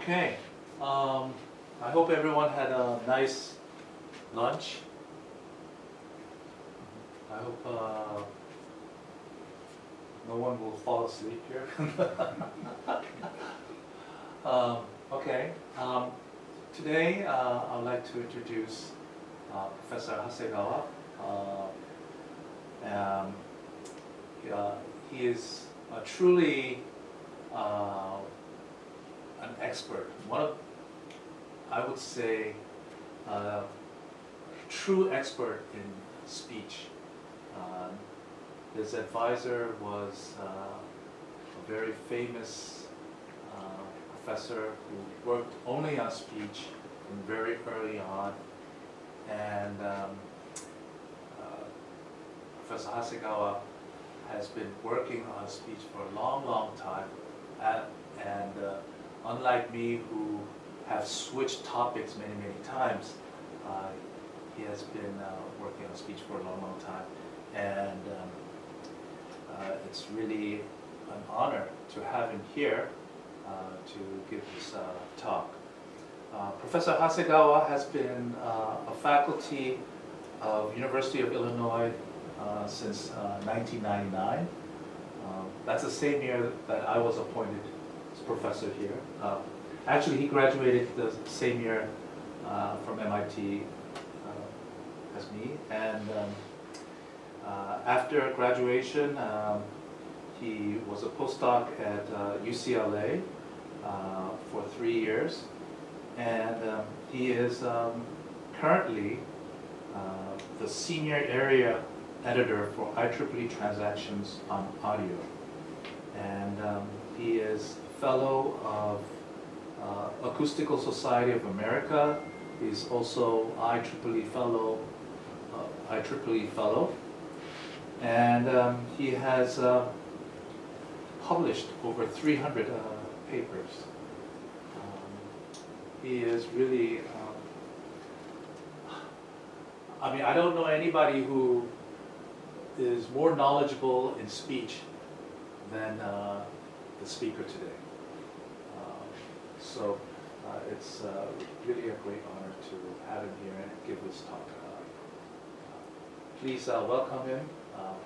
Okay. I hope everyone had a nice lunch. I hope no one will fall asleep here. Okay. Today I would like to introduce Professor Hasegawa. He is truly an expert. I would say, true expert in speech. His advisor was a very famous professor who worked only on speech and very early on. And Professor Hasegawa has been working on speech for a long, long time. And unlike me, who have switched topics many, many times, he has been working on speech for a long, long time. And it's really an honor to have him here to give this talk. Professor Hasegawa has been a faculty of University of Illinois since 1999. That's the same year that I was appointed as professor here. Actually, he graduated the same year from MIT as me. And after graduation, he was a postdoc at UCLA for 3 years. And he is currently the senior area editor for IEEE Transactions on Audio. And he is fellow of Acoustical Society of America. He's also IEEE fellow. And he has published over 300 papers. He is really, I don't know anybody who is more knowledgeable in speech than the speaker today. So it's really a great honor to have him here and give this talk. Please welcome him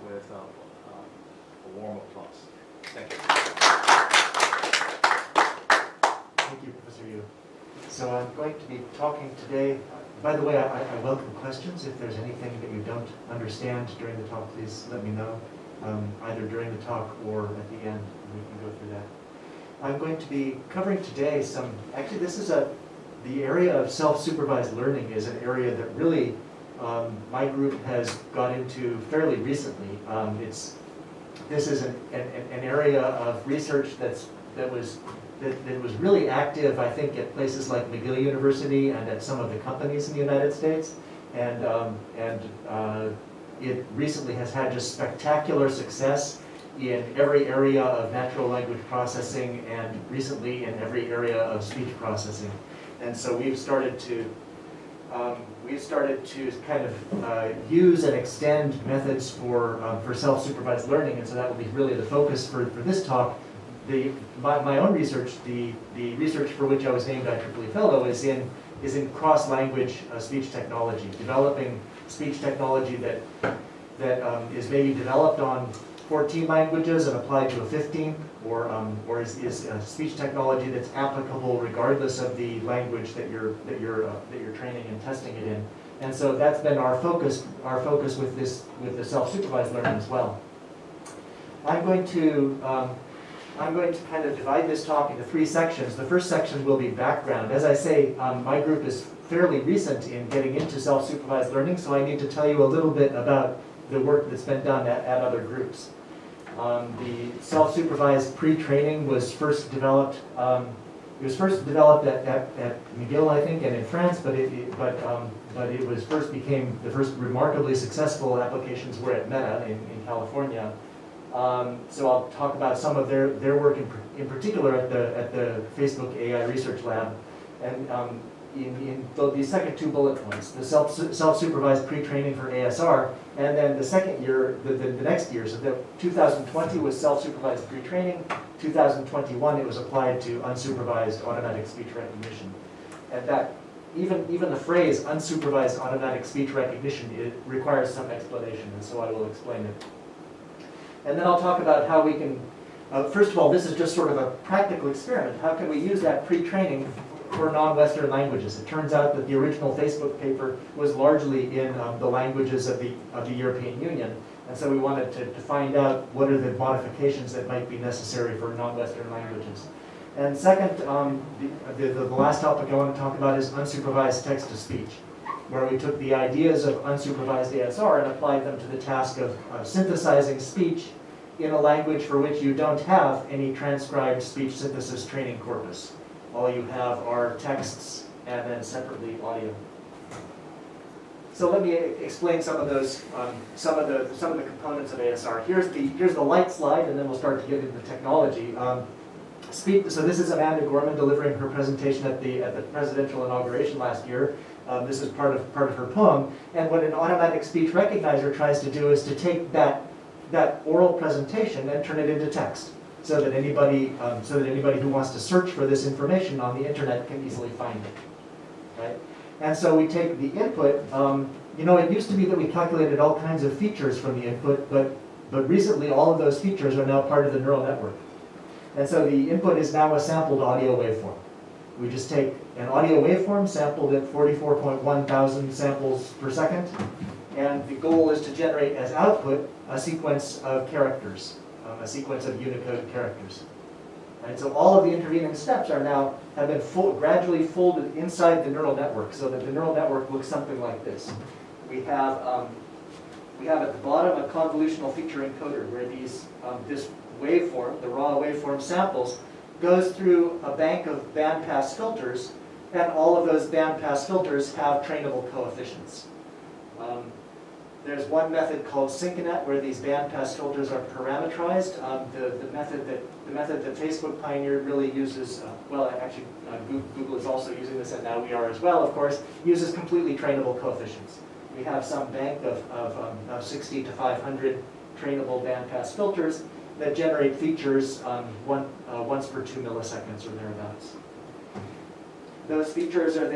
with a warm applause. Thank you. Thank you, Professor Yu. So I'm going to be talking today. By the way, I welcome questions. If there's anything that you don't understand during the talk, please let me know, either during the talk or at the end, and we can go through that. I'm going to be covering today actually this is the area of self-supervised learning is an area that really my group has got into fairly recently. This is an area of research that was really active, I think, at places like McGill University and at some of the companies in the United States. And it recently has had just spectacular success in every area of natural language processing and recently in every area of speech processing. And so we've started to kind of use and extend methods for self-supervised learning, and so that will be really the focus for this talk. My own research, the research for which I was named IEEE Fellow, is in cross-language speech technology, developing speech technology that is maybe developed on 14 languages and applied to a 15th, or is speech technology that's applicable regardless of the language that you're training and testing it in. And so that's been our focus with the self-supervised learning as well. I'm going to kind of divide this talk into 3 sections. The first section will be background. As I say, my group is fairly recent in getting into self-supervised learning, so I need to tell you a little bit about the work that's been done at other groups. The self-supervised pre-training was first developed. It was first developed at McGill, I think, and in France, but it was the first remarkably successful applications were at Meta in California. So I'll talk about some of their work in particular at the Facebook AI Research Lab. And the second two bullet points, the self-supervised pre-training for ASR, and then the second year, the next year, so the 2020 was self-supervised pre-training, 2021 it was applied to unsupervised automatic speech recognition. And that, even the phrase unsupervised automatic speech recognition, it requires some explanation, and so I will explain it. And then I'll talk about how we can, first of all, this is just sort of a practical experiment. How can we use that pre-training for non-Western languages? It turns out that the original Facebook paper was largely in the languages of the European Union, and so we wanted to find out what are the modifications that might be necessary for non-Western languages. And second, the last topic I want to talk about is unsupervised text-to-speech, where we took the ideas of unsupervised ASR and applied them to the task of synthesizing speech in a language for which you don't have any transcribed speech synthesis training corpus. All you have are texts and then separately audio. So let me explain some of those, some of the components of ASR. Here's the light slide, and then we'll start to get into the technology. So this is Amanda Gorman delivering her presentation at the presidential inauguration last year. This is part of her poem. And what an automatic speech recognizer tries to do is to take that oral presentation and turn it into text, so that anybody who wants to search for this information on the internet can easily find it, right? And so we take the input. You know, it used to be that we calculated all kinds of features from the input, but recently all of those features are now part of the neural network. And so the input is now a sampled audio waveform. We just take an audio waveform sampled at 44.1 thousand samples per second, and the goal is to generate as output a sequence of characters, a sequence of Unicode characters. And so all of the intervening steps have been gradually folded inside the neural network, so that the neural network looks something like this. We have at the bottom a convolutional feature encoder, where this waveform, the raw waveform samples, goes through a bank of bandpass filters, and all of those bandpass filters have trainable coefficients. There's one method called synconet, where these bandpass filters are parameterized. The method that Facebook pioneered really uses, well, actually Google is also using this, and now we are as well, of course, uses completely trainable coefficients. We have some bank of 60 to 500 trainable bandpass filters that generate features once per 2 milliseconds or thereabouts. Those features are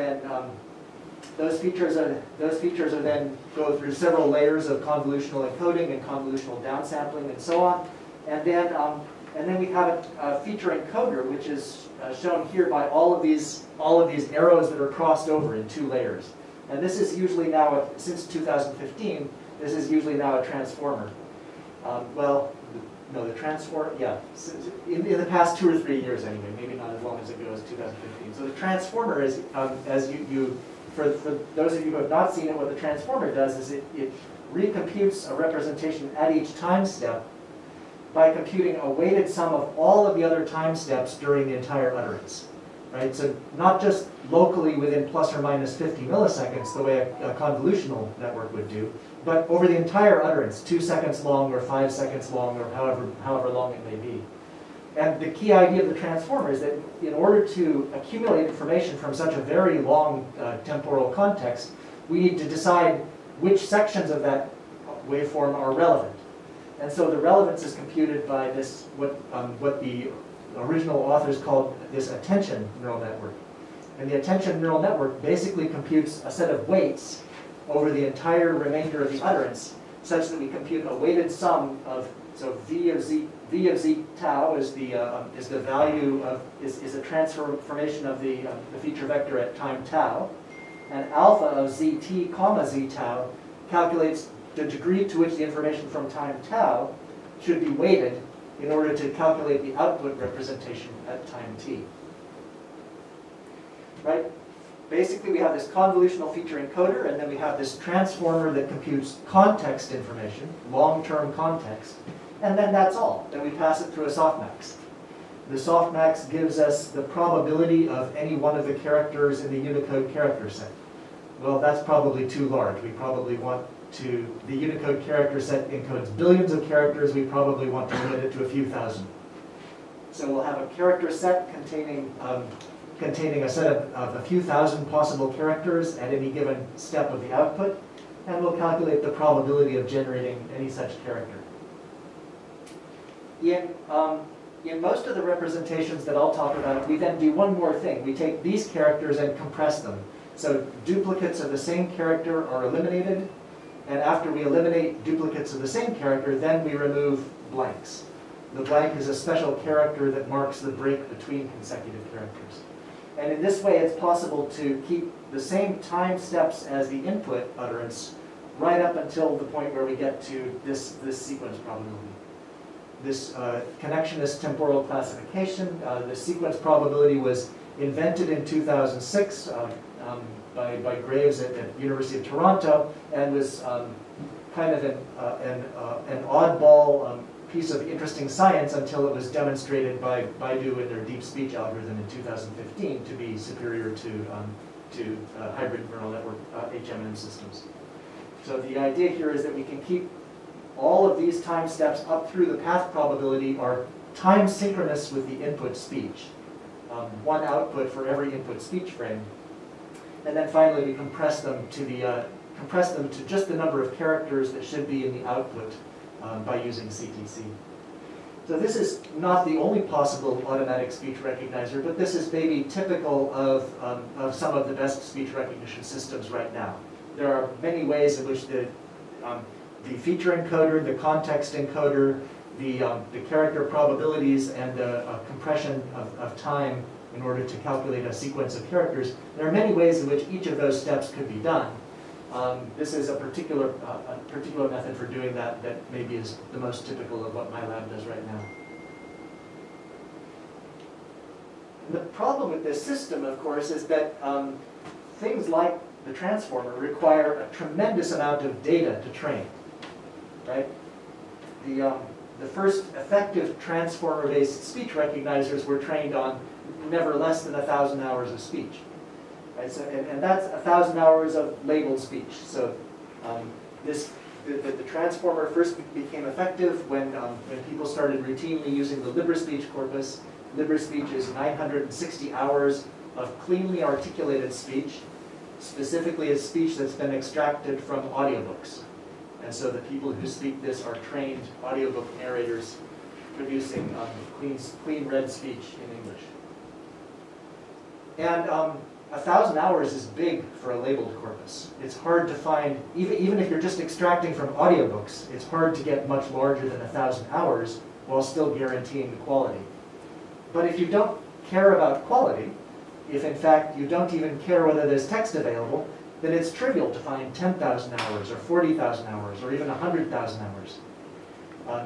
then go through several layers of convolutional encoding and convolutional downsampling and so on, and then we have a feature encoder, which is shown here by all of these arrows that are crossed over in 2 layers. And this is usually now, since 2015, this is usually now a transformer. Well, no, the transformer, yeah, in the past 2 or 3 years anyway, maybe not as long as ago as 2015. So the transformer is, for those of you who have not seen it, what the transformer does is it recomputes a representation at each time step by computing a weighted sum of all of the other time steps during the entire utterance. Right? So not just locally within plus or minus 50 milliseconds, the way a convolutional network would do, but over the entire utterance, 2 seconds long or 5 seconds long or however long it may be. And the key idea of the transformer is that in order to accumulate information from such a very long temporal context, we need to decide which sections of that waveform are relevant. And so the relevance is computed by this, what the original authors called this attention neural network. And the attention neural network basically computes a set of weights over the entire remainder of the utterance, such that we compute a weighted sum of, so V of z tau is the value of, is a transformation of the feature vector at time tau, and alpha of zt comma z tau calculates the degree to which the information from time tau should be weighted in order to calculate the output representation at time t. Right? Basically, we have this convolutional feature encoder, and then we have this transformer that computes context information, long-term context, and then that's all. Then we pass it through a softmax. The softmax gives us the probability of any one of the characters in the Unicode character set. Well, that's probably too large. We probably want to, the Unicode character set encodes billions of characters. We probably want to limit it to a few thousand. So we'll have a character set containing containing a set of a few thousand possible characters at any given step of the output, and we'll calculate the probability of generating any such character. In most of the representations that I'll talk about, we then do one more thing. We take these characters and compress them. So duplicates of the same character are eliminated, and after we eliminate duplicates of the same character, then we remove blanks. The blank is a special character that marks the break between consecutive characters. And in this way, it's possible to keep the same time steps as the input utterance right up until the point where we get to this sequence probability. This connectionist temporal classification, the sequence probability was invented in 2006 by Graves at University of Toronto, and was kind of an oddball piece of interesting science until it was demonstrated by Baidu in their deep speech algorithm in 2015 to be superior to hybrid neural network HMM systems. So the idea here is that we can keep all of these time steps up through the path probability are time synchronous with the input speech. One output for every input speech frame. And then finally we compress them to just the number of characters that should be in the output by using CTC. So this is not the only possible automatic speech recognizer, but this is maybe typical of some of the best speech recognition systems right now. There are many ways in which the feature encoder, the context encoder, the character probabilities, and the compression of time in order to calculate a sequence of characters. There are many ways in which each of those steps could be done. This is a particular method for doing that maybe is the most typical of what my lab does right now. The problem with this system, of course, is that things like the transformer require a tremendous amount of data to train. Right? The first effective transformer-based speech recognizers were trained on never less than 1,000 hours of speech. Right? So, and that's 1,000 hours of labeled speech. So the transformer first became effective when people started routinely using the LibreSpeech corpus. LibreSpeech is 960 hours of cleanly articulated speech, specifically a speech that's been extracted from audiobooks. And so the people who speak this are trained audiobook narrators producing clean read speech in English. And 1,000 hours is big for a labeled corpus. It's hard to find, even if you're just extracting from audiobooks, it's hard to get much larger than 1,000 hours while still guaranteeing the quality. But if you don't care about quality, if in fact you don't even care whether there's text available, then it's trivial to find 10,000 hours or 40,000 hours or even 100,000 hours.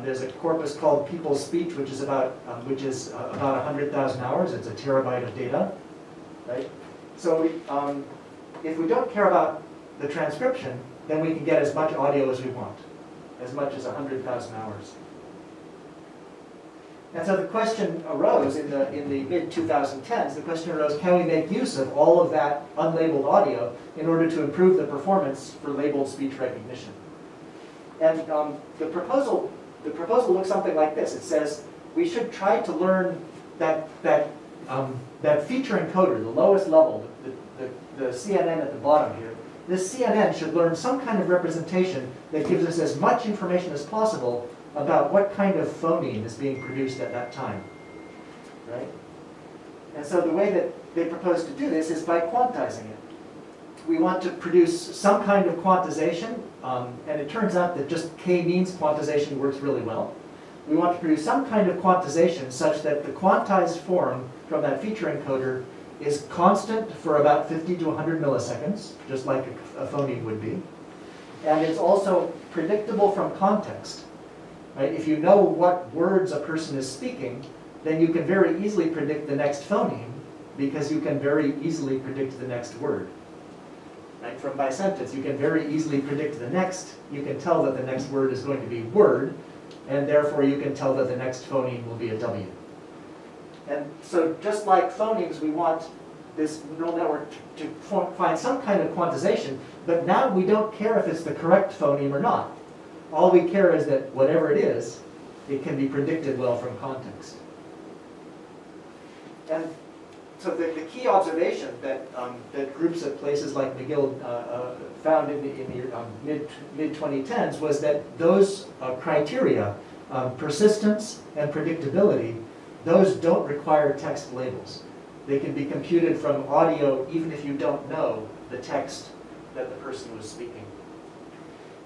There's a corpus called People's Speech, which is about 100,000 hours. It's a terabyte of data, right? So if we don't care about the transcription, then we can get as much audio as we want, as much as 100,000 hours. And so the question arose in the mid-2010s, the question arose, can we make use of all of that unlabeled audio in order to improve the performance for labeled speech recognition? And the proposal looks something like this. It says we should try to learn that feature encoder, the lowest level, the CNN at the bottom here. This CNN should learn some kind of representation that gives us as much information as possible about what kind of phoneme is being produced at that time, right? And so the way that they propose to do this is by quantizing it. We want to produce some kind of quantization, and it turns out that just k-means quantization works really well. We want to produce some kind of quantization such that the quantized form from that feature encoder is constant for about 50 to 100 milliseconds, just like a phoneme would be. And it's also predictable from context. Right? If you know what words a person is speaking, then you can very easily predict the next phoneme because you can very easily predict the next word. Right? From by sentence, you can very easily predict the next. You can tell that the next word is going to be word, and therefore you can tell that the next phoneme will be a W. And so just like phonemes, we want this neural network to find some kind of quantization, but now we don't care if it's the correct phoneme or not. All we care is that whatever it is, it can be predicted well from context. And so the key observation that, that groups at places like McGill found in the mid-2010s was that those criteria, persistence and predictability, those don't require text labels. They can be computed from audio even if you don't know the text that the person was speaking.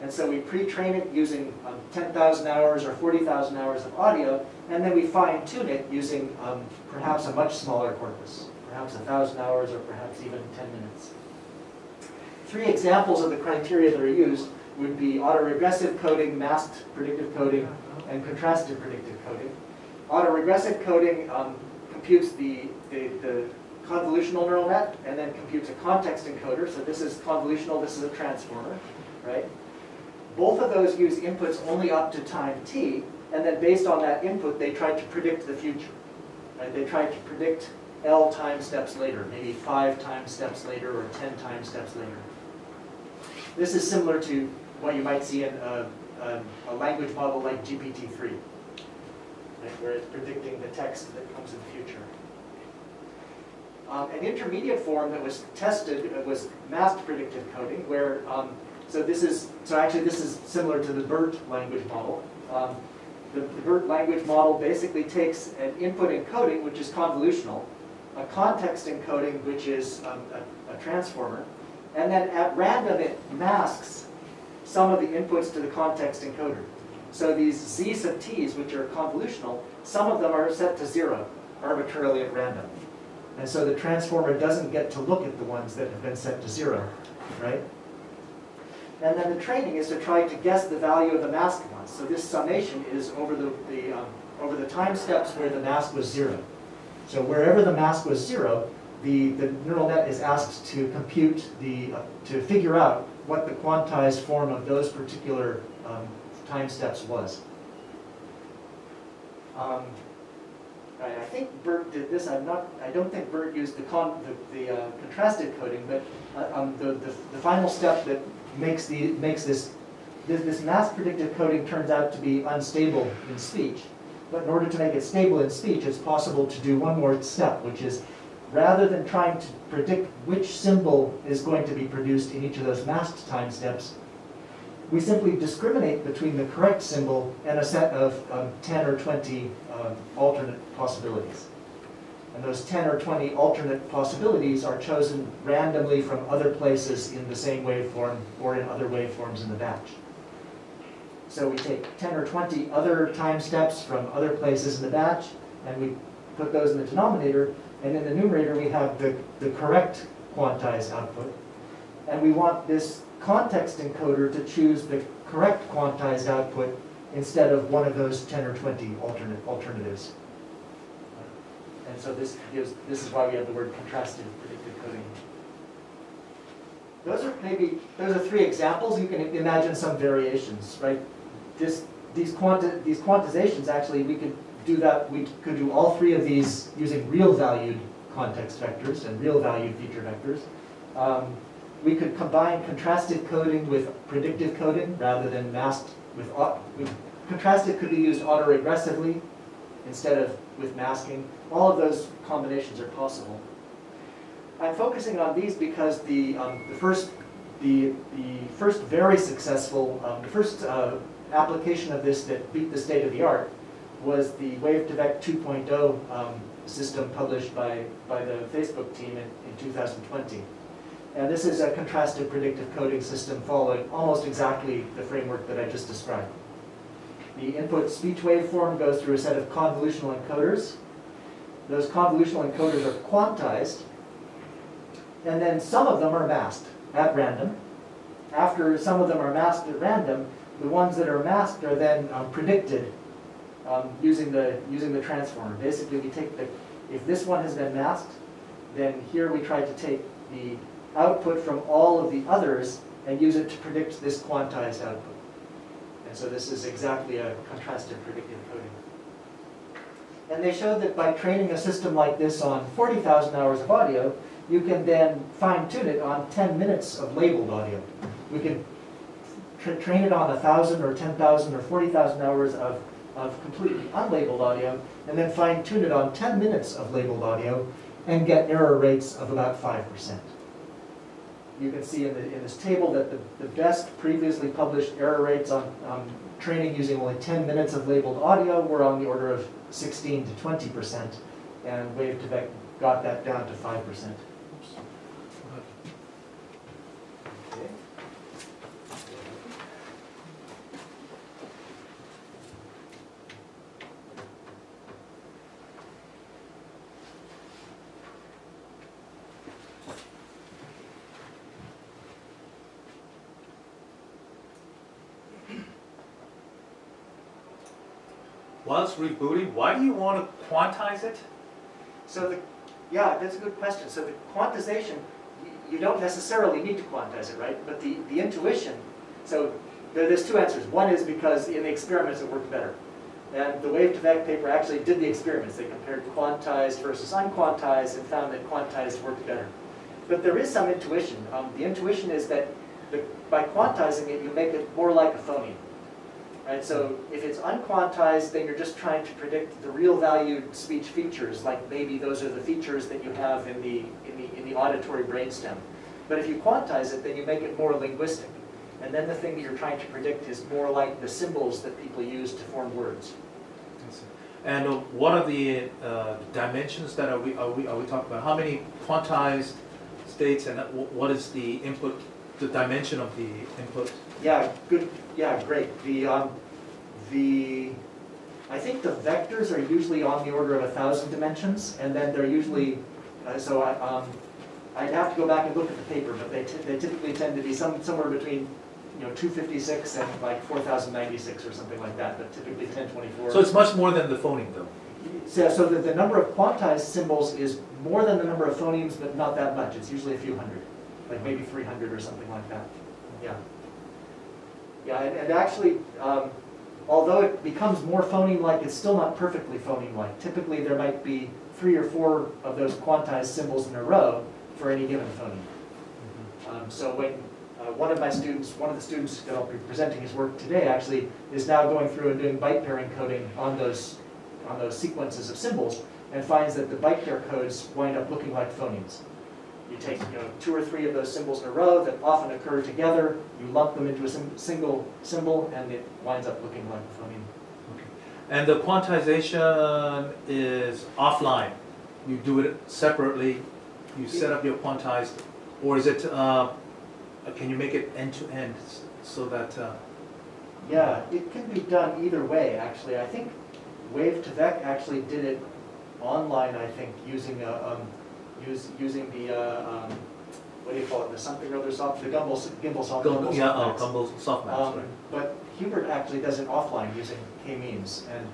And so we pre-train it using 10,000 hours or 40,000 hours of audio, and then we fine-tune it using perhaps a much smaller corpus, perhaps 1,000 hours or perhaps even 10 minutes. 3 examples of the criteria that are used would be autoregressive coding, masked predictive coding, and contrastive predictive coding. Autoregressive coding computes the convolutional neural net and then computes a context encoder. So this is convolutional, this is a transformer, right? Both of those use inputs only up to time t, and then based on that input, they try to predict the future. Right? They try to predict L time steps later, maybe 5 time steps later or 10 time steps later. This is similar to what you might see in a language model like GPT-3, right? Where it's predicting the text that comes in the future. An intermediate form that was tested was masked predictive coding, where actually this is similar to the BERT language model. The BERT language model basically takes an input encoding, which is convolutional, a context encoding, which is a transformer, and then at random it masks some of the inputs to the context encoder. So these z sub t's, which are convolutional, some of them are set to 0 arbitrarily at random. And so the transformer doesn't get to look at the ones that have been set to 0, right? And then the training is to try to guess the value of the masked ones. So this summation is over the time steps where the mask was 0. So wherever the mask was 0, the neural net is asked to compute to figure out what the quantized form of those particular time steps was. I think BERT did this. I don't think BERT used the contrasted coding, but the final step that makes this mask predictive coding turns out to be unstable in speech. But in order to make it stable in speech, it's possible to do one more step, which is rather than trying to predict which symbol is going to be produced in each of those masked time steps, we simply discriminate between the correct symbol and a set of 10 or 20 alternate possibilities. And those 10 or 20 alternate possibilities are chosen randomly from other places in the same waveform or in other waveforms in the batch. So we take 10 or 20 other time steps from other places in the batch, and we put those in the denominator, and in the numerator we have the correct quantized output. And we want this context encoder to choose the correct quantized output instead of one of those 10 or 20 alternatives. And so this is why we have the word contrastive predictive coding. Those are 3 examples. You can imagine some variations, right? These quantizations, actually, we could do that. We could do all 3 of these using real valued context vectors and real valued feature vectors. We could combine contrastive coding with predictive coding rather than masked with contrastive could be used autoregressively instead of with masking. All of those combinations are possible. I'm focusing on these because the first very successful, application of this that beat the state of the art was the Wave2Vec 2.0 system published by the Facebook team in 2020. And this is a contrastive predictive coding system following almost exactly the framework that I just described. The input speech waveform goes through a set of convolutional encoders. Those convolutional encoders are quantized, and then some of them are masked at random. After some of them are masked at random, the ones that are masked are then predicted using the transformer. Basically, we take if this one has been masked, then here we try to take the output from all of the others and use it to predict this quantized output. And so this is exactly a contrastive predictive coding. And they showed that by training a system like this on 40,000 hours of audio, you can then fine-tune it on 10 minutes of labeled audio. We can train it on 1,000 or 10,000 or 40,000 hours of completely unlabeled audio, and then fine-tune it on 10 minutes of labeled audio, and get error rates of about 5%. You can see in this table that the best previously published error rates on training using only 10 minutes of labeled audio were on the order of 16 to 20%, and Wave2Vec got that down to 5%. Okay. While it's rebooting, why do you want to quantize it? So yeah, that's a good question. So the quantization, you don't necessarily need to quantize it, right? But the intuition, so there's two answers. One is because in the experiments it worked better. And the Wave2Vec paper actually did the experiments. They compared quantized versus unquantized and found that quantized worked better. But there is some intuition. The intuition is that by quantizing it, you make it more like a phoneme. Right, so if it's unquantized, then you're just trying to predict the real valued speech features, like maybe those are the features that you have in the auditory brainstem. But if you quantize it, then you make it more linguistic. And then the thing that you're trying to predict is more like the symbols that people use to form words. And what are the dimensions that are we talking about? How many quantized states, and what is the input, the dimension of the input? Yeah, good. Yeah, great. I think the vectors are usually on the order of 1,000 dimensions, and then they're usually I'd have to go back and look at the paper, but they typically tend to be somewhere between 256 and like 4096 or something like that, but typically 1024. So it's much more than the phoneme, though. So the number of quantized symbols is more than the number of phonemes, but not that much. It's usually a few hundred, like maybe 300 or something like that. Yeah. Yeah, and actually, although it becomes more phoneme-like, it's still not perfectly phoneme-like. Typically, there might be 3 or 4 of those quantized symbols in a row for any given phoneme. So when one of the students that I'll be presenting his work today actually is now going through and doing byte pair encoding on those sequences of symbols, and finds that the byte pair codes wind up looking like phonemes. You take 2 or 3 of those symbols in a row that often occur together, you lump them into a single symbol, and it winds up looking like a phoneme. Okay. And the quantization is offline. You do it separately. You set up your quantized, or is it? Can you make it end-to-end so that? Yeah, it can be done either way. Actually, I think Wave2Vec actually did it online. I think using using the what do you call it? The something or other soft, the gimbal soft. Gimbal softmax. Right. But Hubert actually does it offline using k-means, and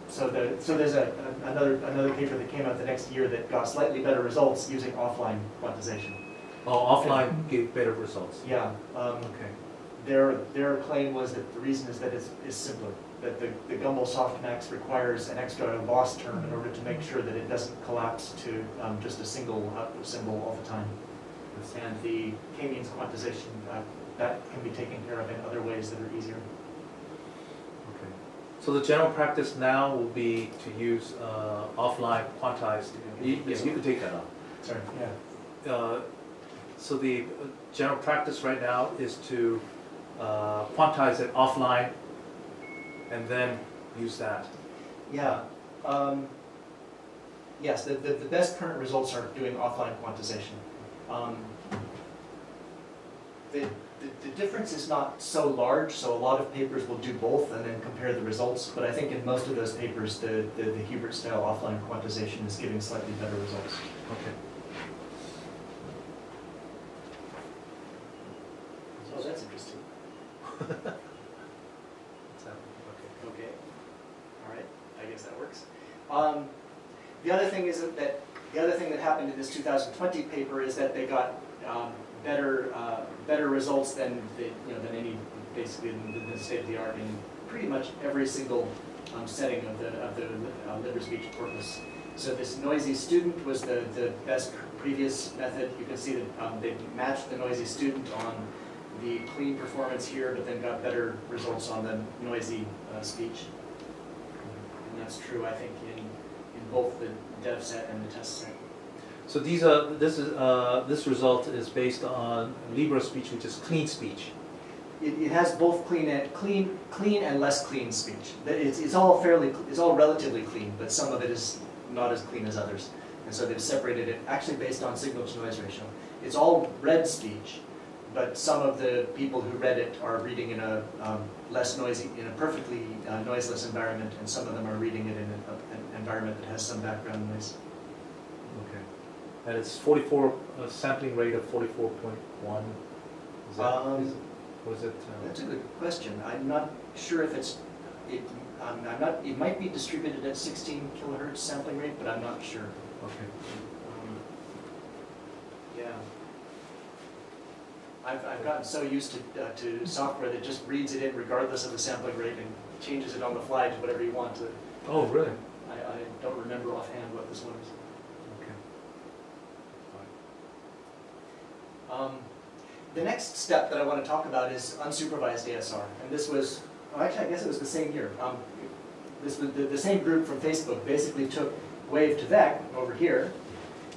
so there's another paper that came out the next year that got slightly better results using offline quantization. Oh, offline gave better results. Yeah. Okay. Their claim was that the reason is that it's simpler. That the Gumbel softmax requires an extra loss term in order to make sure that it doesn't collapse to just a single output symbol all the time. And the k-means quantization, that can be taken care of in other ways that are easier. Okay. So the general practice now will be to use offline quantized. Yes, you can take that off. Sorry. Yeah. So the general practice right now is to quantize it offline and then use that. Yeah. Yes, the best current results are doing offline quantization. The difference is not so large, so a lot of papers will do both and then compare the results, but I think in most of those papers the Hubert-style offline quantization is giving slightly better results. Okay. Oh, that's interesting. Okay. All right. I guess that works. The other thing is that the other thing that happened in this 2020 paper is that they got better results than any basically than the state of the art in pretty much every single setting of the liver speech corpus. So this noisy student was the best previous method. You can see that they matched the noisy student on the clean performance here, but then got better results on the noisy speech. And that's true, I think, in both the dev set and the test set. So this result is based on Libra speech, which is clean speech. It has both clean and less clean speech. It's all relatively clean, but some of it is not as clean as others. And so they've separated it actually based on signal-to-noise ratio. It's all read speech, but some of the people who read it are reading in a less noisy, in a perfectly noiseless environment, and some of them are reading it in an environment that has some background noise. Okay. And it's 44 sampling rate of 44.1. Is that, was it? That's a good question. I'm not sure if it's. It might be distributed at 16 kilohertz sampling rate, but I'm not sure. Okay. Yeah. I've gotten so used to software that just reads it in regardless of the sampling rate and changes it on the fly to whatever you want to. Oh, really? I don't remember offhand what this one is. Okay. The next step that I want to talk about is unsupervised ASR, and this was, oh, actually I guess it was the same year. This was the same group from Facebook basically took Wave to Vec over here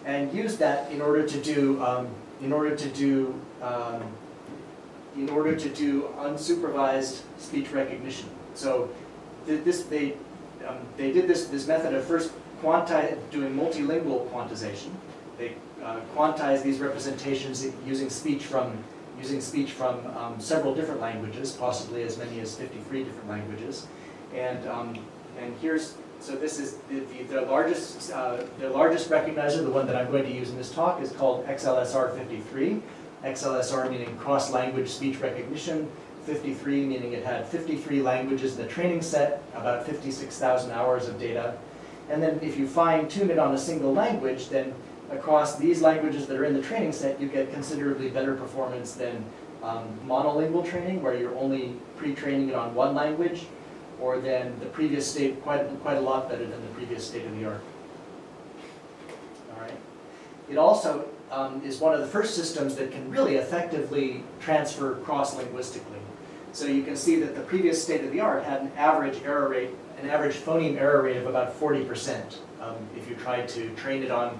and used that in order to do unsupervised speech recognition. So they did this method of first doing multilingual quantization. They quantize these representations using speech from several different languages, possibly as many as 53 different languages, and here's. So this is their largest recognizer, the one that I'm going to use in this talk, is called XLSR 53. XLSR meaning cross-language speech recognition, 53 meaning it had 53 languages in the training set, about 56,000 hours of data. And then if you fine-tune it on a single language, then across these languages that are in the training set, you get considerably better performance than monolingual training, where you're only pre-training it on one language, or than the previous state, quite a lot better than the previous state of the art. All right. It also is one of the first systems that can really effectively transfer cross-linguistically. So you can see that the previous state of the art had an average error rate, an average phoneme error rate of about 40%. If you tried to train it on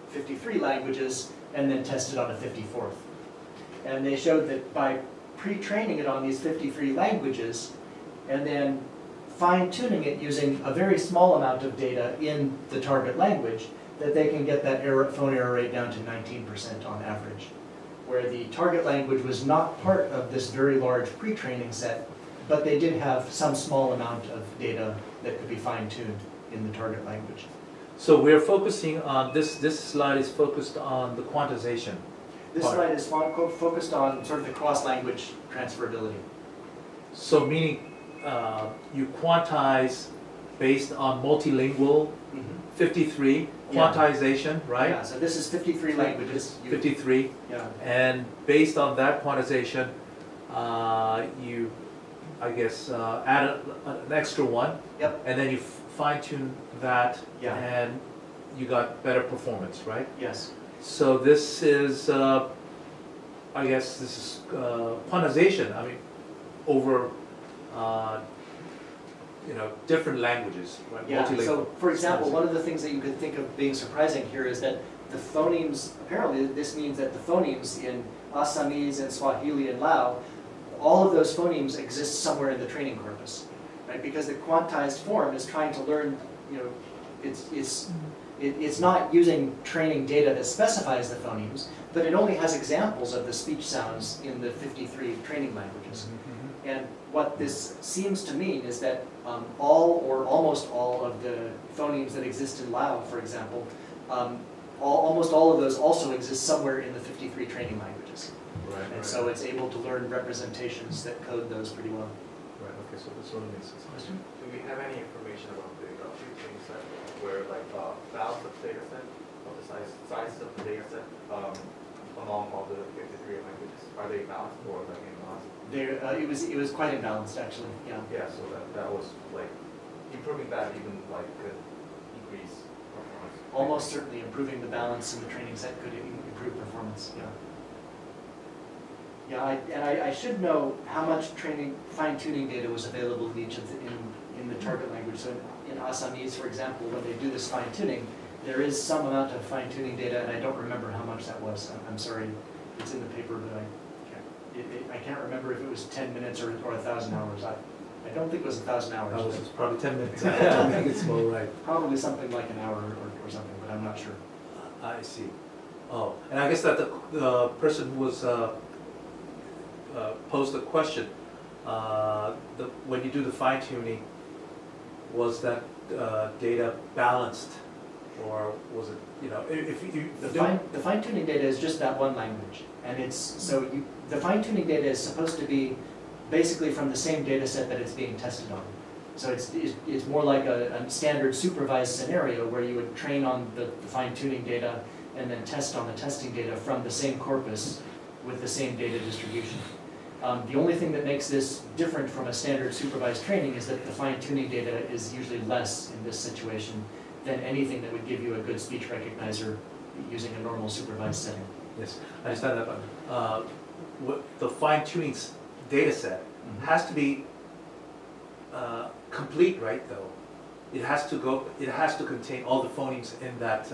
53 languages and then test it on a 54th. And they showed that by pre-training it on these 53 languages, and then fine-tuning it using a very small amount of data in the target language, that they can get that phone error rate down to 19% on average, where the target language was not part of this very large pre-training set, but they did have some small amount of data that could be fine-tuned in the target language. So we're focusing on, this slide is focused on the quantization. This slide is focused on sort of the cross-language transferability. So meaning you quantize based on multilingual, 53, quantization, right? Yeah, so this is 53 languages. 53. Yeah. And based on that quantization, you, I guess, add an extra one. Yep. And then you fine-tune that, and you got better performance, right? Yes. So this is, I guess, this is quantization. I mean, over different languages, right? Yeah. Multilingual. So, for example, one of the things that you could think of being surprising here is that the phonemes. Apparently, this means that the phonemes in Assamese and Swahili and Lao, all of those phonemes exist somewhere in the training corpus, right? Because the quantized form is trying to learn. It's not using training data that specifies the phonemes, but it only has examples of the speech sounds in the 53 training languages. And what this seems to mean is that all or almost all of the phonemes that exist in Lao, for example, almost all of those also exist somewhere in the 53 training languages. Right, and so it's able to learn representations that code those pretty well. Right, okay, so this one makes sense. Do we have any information about the pre-training set, where like balance of the data set, of the size of the data set among all the 53 languages? Are they balanced or like imbalanced? It was quite imbalanced actually. Yeah. Yeah. So that was like improving that even like could increase performance. Almost certainly improving the balance in the training set could improve performance. Yeah. Yeah, I should know how much training fine-tuning data was available in each of in the target language. So in Assamese, for example, when they do this fine-tuning, there is some amount of fine-tuning data, and I don't remember how much that was. I'm sorry, it's in the paper, but I can't remember if it was 10 minutes or 1,000 hours. I don't think it was 1,000 hours. Oh, it's probably 10 minutes. I think it's more right. Probably something like an hour or something, but I'm not sure. I see. Oh, and I guess that the person who was posed the question, when you do the fine-tuning, was that data balanced, or was it, if you the fine-tuning data is just that one language, and the fine-tuning data is supposed to be basically from the same data set that it's being tested on. So it's more like a standard supervised scenario where you would train on the fine-tuning data and then test on the testing data from the same corpus with the same data distribution. The only thing that makes this different from a standard supervised training is that the fine-tuning data is usually less in this situation than anything that would give you a good speech recognizer using a normal supervised setting. Yes, I understand that, but what the fine-tuning data set has to be complete, right? Though it has to contain all the phonemes in that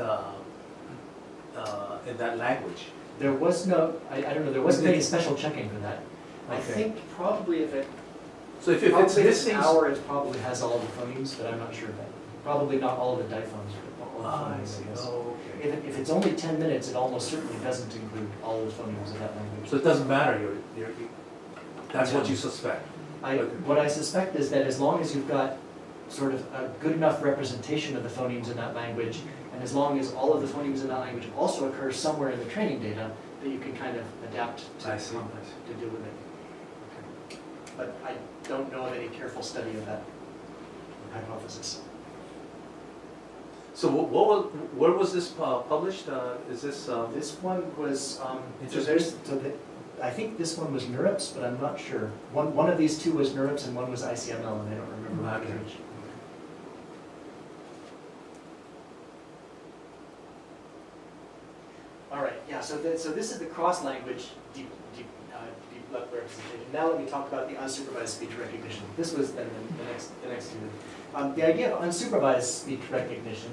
language. There was no, I don't know, there wasn't any special checking for that. I Okay. think probably if it's missing, an hour, it probably has all the phonemes, but I'm not sure of that. Probably not all of the diphones, but all the I phonemes, see. I guess. Oh, okay. If it's only 10 minutes, it almost certainly doesn't include all the phonemes of that language. So it doesn't matter. That's what you suspect. What I suspect is that as long as you've got sort of a good enough representation of the phonemes in that language, and as long as all of the phonemes in that language also occur somewhere in the training data, that you can kind of adapt to deal with it. Okay. But I don't know of any careful study of that hypothesis. So where was this published? Is this? This one was, I think this one was NeurIPS, but I'm not sure. One of these two was NeurIPS and one was ICML, and I don't remember which. All right, yeah, so this is the cross-language deep level representation. Now let me talk about the unsupervised speech recognition. This was then the next unit. The idea of unsupervised speech recognition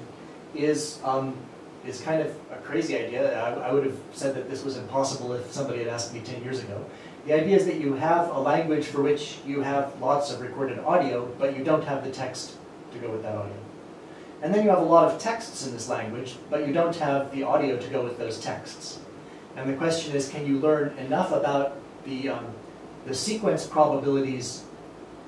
is kind of a crazy idea. I would have said that this was impossible if somebody had asked me 10 years ago. The idea is that you have a language for which you have lots of recorded audio, but you don't have the text to go with that audio. And then you have a lot of texts in this language, but you don't have the audio to go with those texts. And the question is, can you learn enough about the sequence probabilities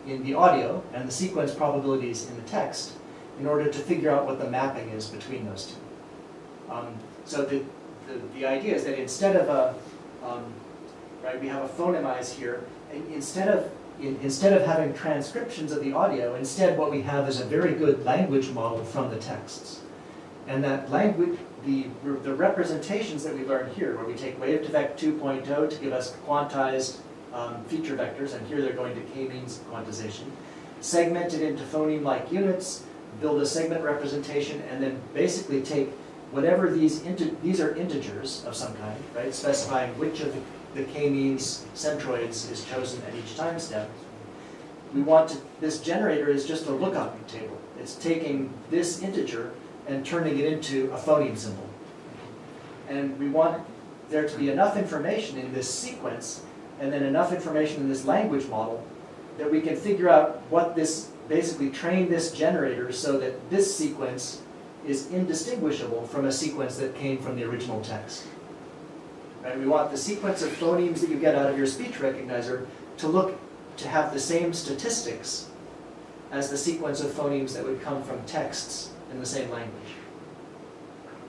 in the audio and the sequence probabilities in the text in order to figure out what the mapping is between those two? So the idea is that instead of we have a phonemize here, instead of having transcriptions of the audio, instead what we have is a very good language model from the texts. And that language, the representations that we learn here, where we take WaveToVec 2.0 to give us quantized feature vectors, and here they're going to k-means quantization, segmented into phoneme-like units, build a segment representation, and then basically take whatever these are integers of some kind, right, specifying which of the k-means centroids is chosen at each time step. This generator is just a lookup table. It's taking this integer and turning it into a phoneme symbol. And we want there to be enough information in this sequence and then enough information in this language model that we can figure out basically train this generator so that this sequence is indistinguishable from a sequence that came from the original text. Right? We want the sequence of phonemes that you get out of your speech recognizer to have the same statistics as the sequence of phonemes that would come from texts in the same language.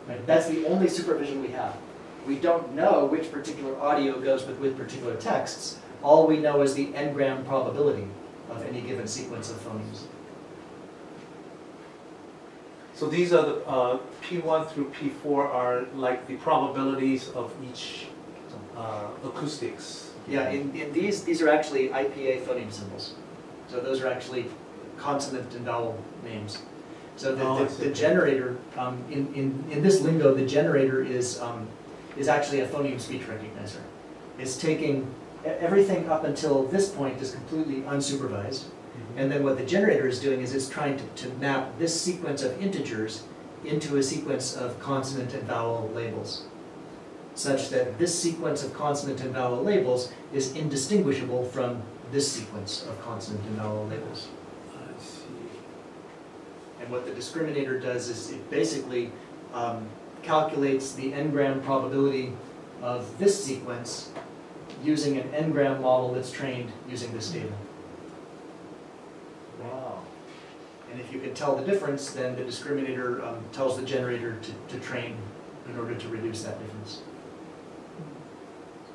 Right? That's the only supervision we have. We don't know which particular audio goes with particular texts. All we know is the n-gram probability of any given sequence of phonemes. So these are the P1 through P4 are like the probabilities of each acoustics. Yeah, in these are actually IPA phoneme symbols. So those are actually consonant and vowel names. So the generator, in this lingo, the generator is actually a phoneme speech recognizer. It's taking everything up until this point is completely unsupervised. And then what the generator is doing is it's trying to map this sequence of integers into a sequence of consonant and vowel labels, such that this sequence of consonant and vowel labels is indistinguishable from this sequence of consonant and vowel labels. I see. And what the discriminator does is it basically calculates the n-gram probability of this sequence using an n-gram model that's trained using this data. Wow. And if you can tell the difference, then the discriminator tells the generator to train in order to reduce that difference.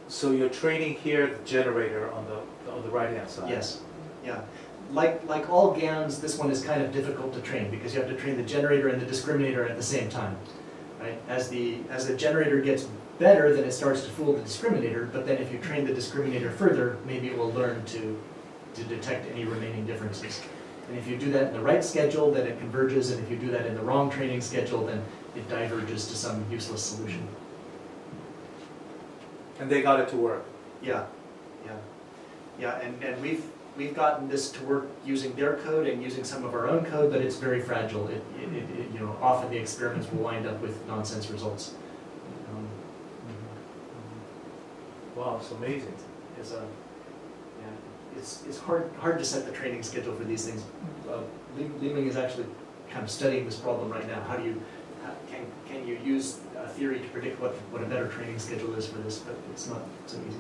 So you're training here the generator on the right-hand side? Yes. Yeah. Like all GANs, this one is kind of difficult to train because you have to train the generator and the discriminator at the same time. Right? As the generator gets better, then it starts to fool the discriminator, but then if you train the discriminator further, maybe it will learn to detect any remaining differences. And if you do that in the right schedule, then it converges, and if you do that in the wrong training schedule, then it diverges to some useless solution. And they got it to work? Yeah, yeah. Yeah, and we've gotten this to work using their code and using some of our own code, but it's very fragile. You know, often the experiments will wind up with nonsense results. Wow, it's amazing. It's hard to set the training schedule for these things. Leeming is actually kind of studying this problem right now. How do you can you use a theory to predict what a better training schedule is for this? But it's not so easy.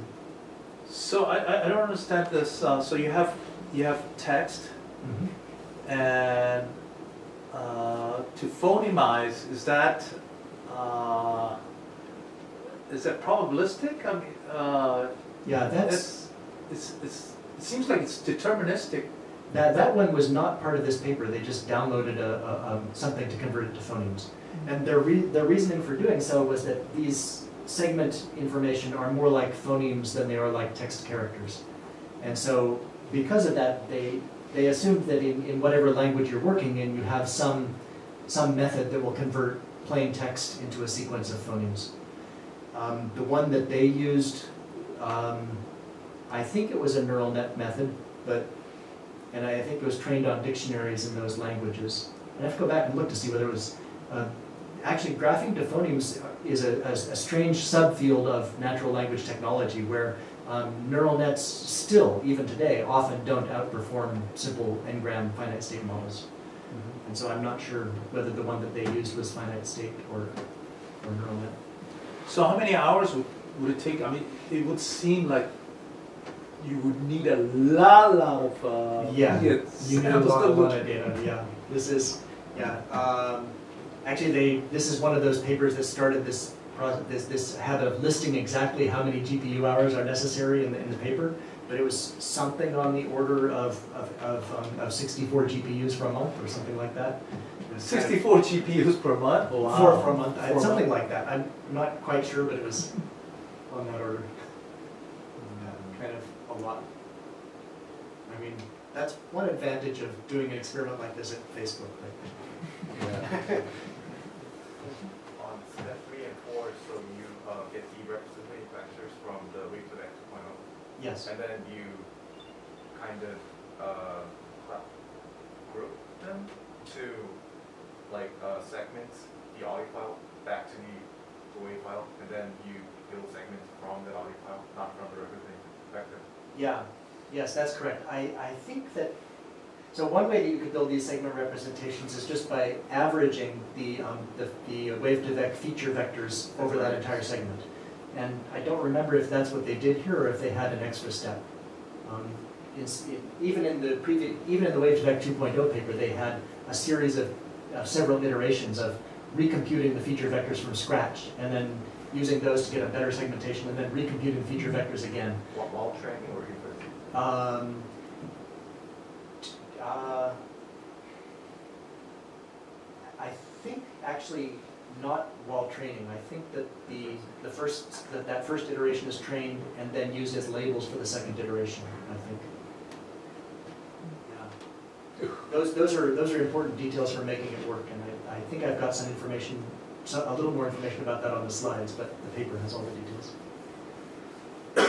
So I don't understand this. So you have text, and to phonemize, is that probabilistic? I mean, yeah, that's it seems like it's deterministic. That one was not part of this paper. They just downloaded something to convert it to phonemes. And their reasoning for doing so was that these segment information are more like phonemes than they are like text characters. And so because of that, they assumed that in whatever language you're working in, you have some method that will convert plain text into a sequence of phonemes. The one that they used, I think it was a neural net method, and I think it was trained on dictionaries in those languages. And I have to go back and look to see whether it was, actually graphing to phonemes is a strange subfield of natural language technology where neural nets still, even today, often don't outperform simple n-gram finite state models. And so I'm not sure whether the one that they used was finite state or neural net. So how many hours would it take? I mean, it would seem like you would need a lot of you need a lot of data. Yeah, this is actually this is one of those papers that started this habit of listing exactly how many GPU hours are necessary in the paper. But it was something on the order of 64 GPUs per month or something like that. 64 GPUs per month? Oh, wow. For a month, something like that. I'm not quite sure, but it was on that order. Kind of a lot. I mean, that's one advantage of doing an experiment like this at Facebook. Right? On step 3 and 4, so you get the representative vectors from the wave to X 2.0. Yes. And then you kind of group them to like segment the audio file back to the wave file, and then you build segments from the audio file, not from the representative vector. Yeah. Yes, that's correct. I think that, so one way that you could build these segment representations is just by averaging the wave to vec feature vectors over that entire segment. And I don't remember if that's what they did here or if they had an extra step. Even in the wave to vec 2.0 paper, they had a series of several iterations of recomputing the feature vectors from scratch and then using those to get a better segmentation and then recomputing feature vectors again. While training or inferencing? I think actually not while training. I think that that first iteration is trained and then used as labels for the second iteration. I think. Yeah. Those are important details for making it work, and I think I've got some information, a little more information about that on the slides, but the paper has all the details. The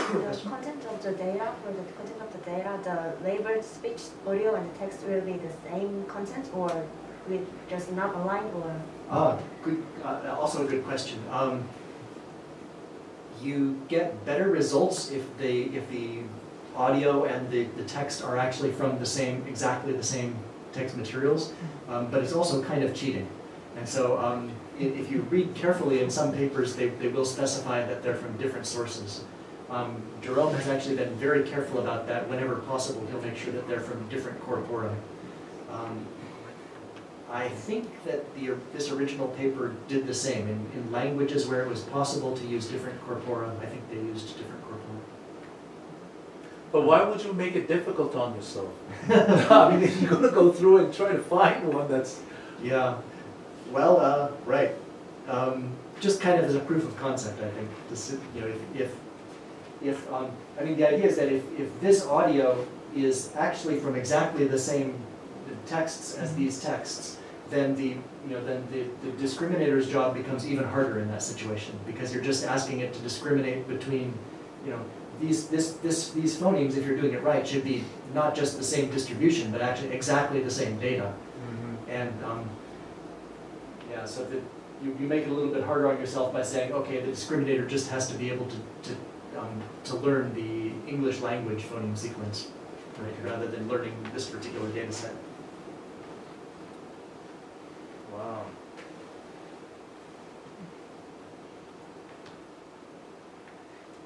content of the data, the labeled speech, audio, and text will be the same content, or with just not aligned, or Good. Also a good question. You get better results if the audio and the text are actually from exactly the same text materials, but it's also kind of cheating. And so if you read carefully in some papers, they will specify that they're from different sources. Jerome has actually been very careful about that. Whenever possible, he'll make sure that they're from different corpora. I think that this original paper did the same. In languages where it was possible to use different corpora, I think they used different corpora. But why would you make it difficult on yourself? I mean, you're going to go through and try to find one that's... Yeah, well, right. Just kind of as a proof of concept, I think. I mean, the idea is that if this audio is actually from exactly the same texts as these texts, then the discriminator's job becomes even harder in that situation, because you're just asking it to discriminate between, these phonemes, if you're doing it right, should be not just the same distribution, but actually exactly the same data. Mm-hmm. And yeah, so that you make it a little bit harder on yourself by saying, okay, the discriminator just has to be able to learn the English language phoneme sequence, right, rather than learning this particular data set. Wow.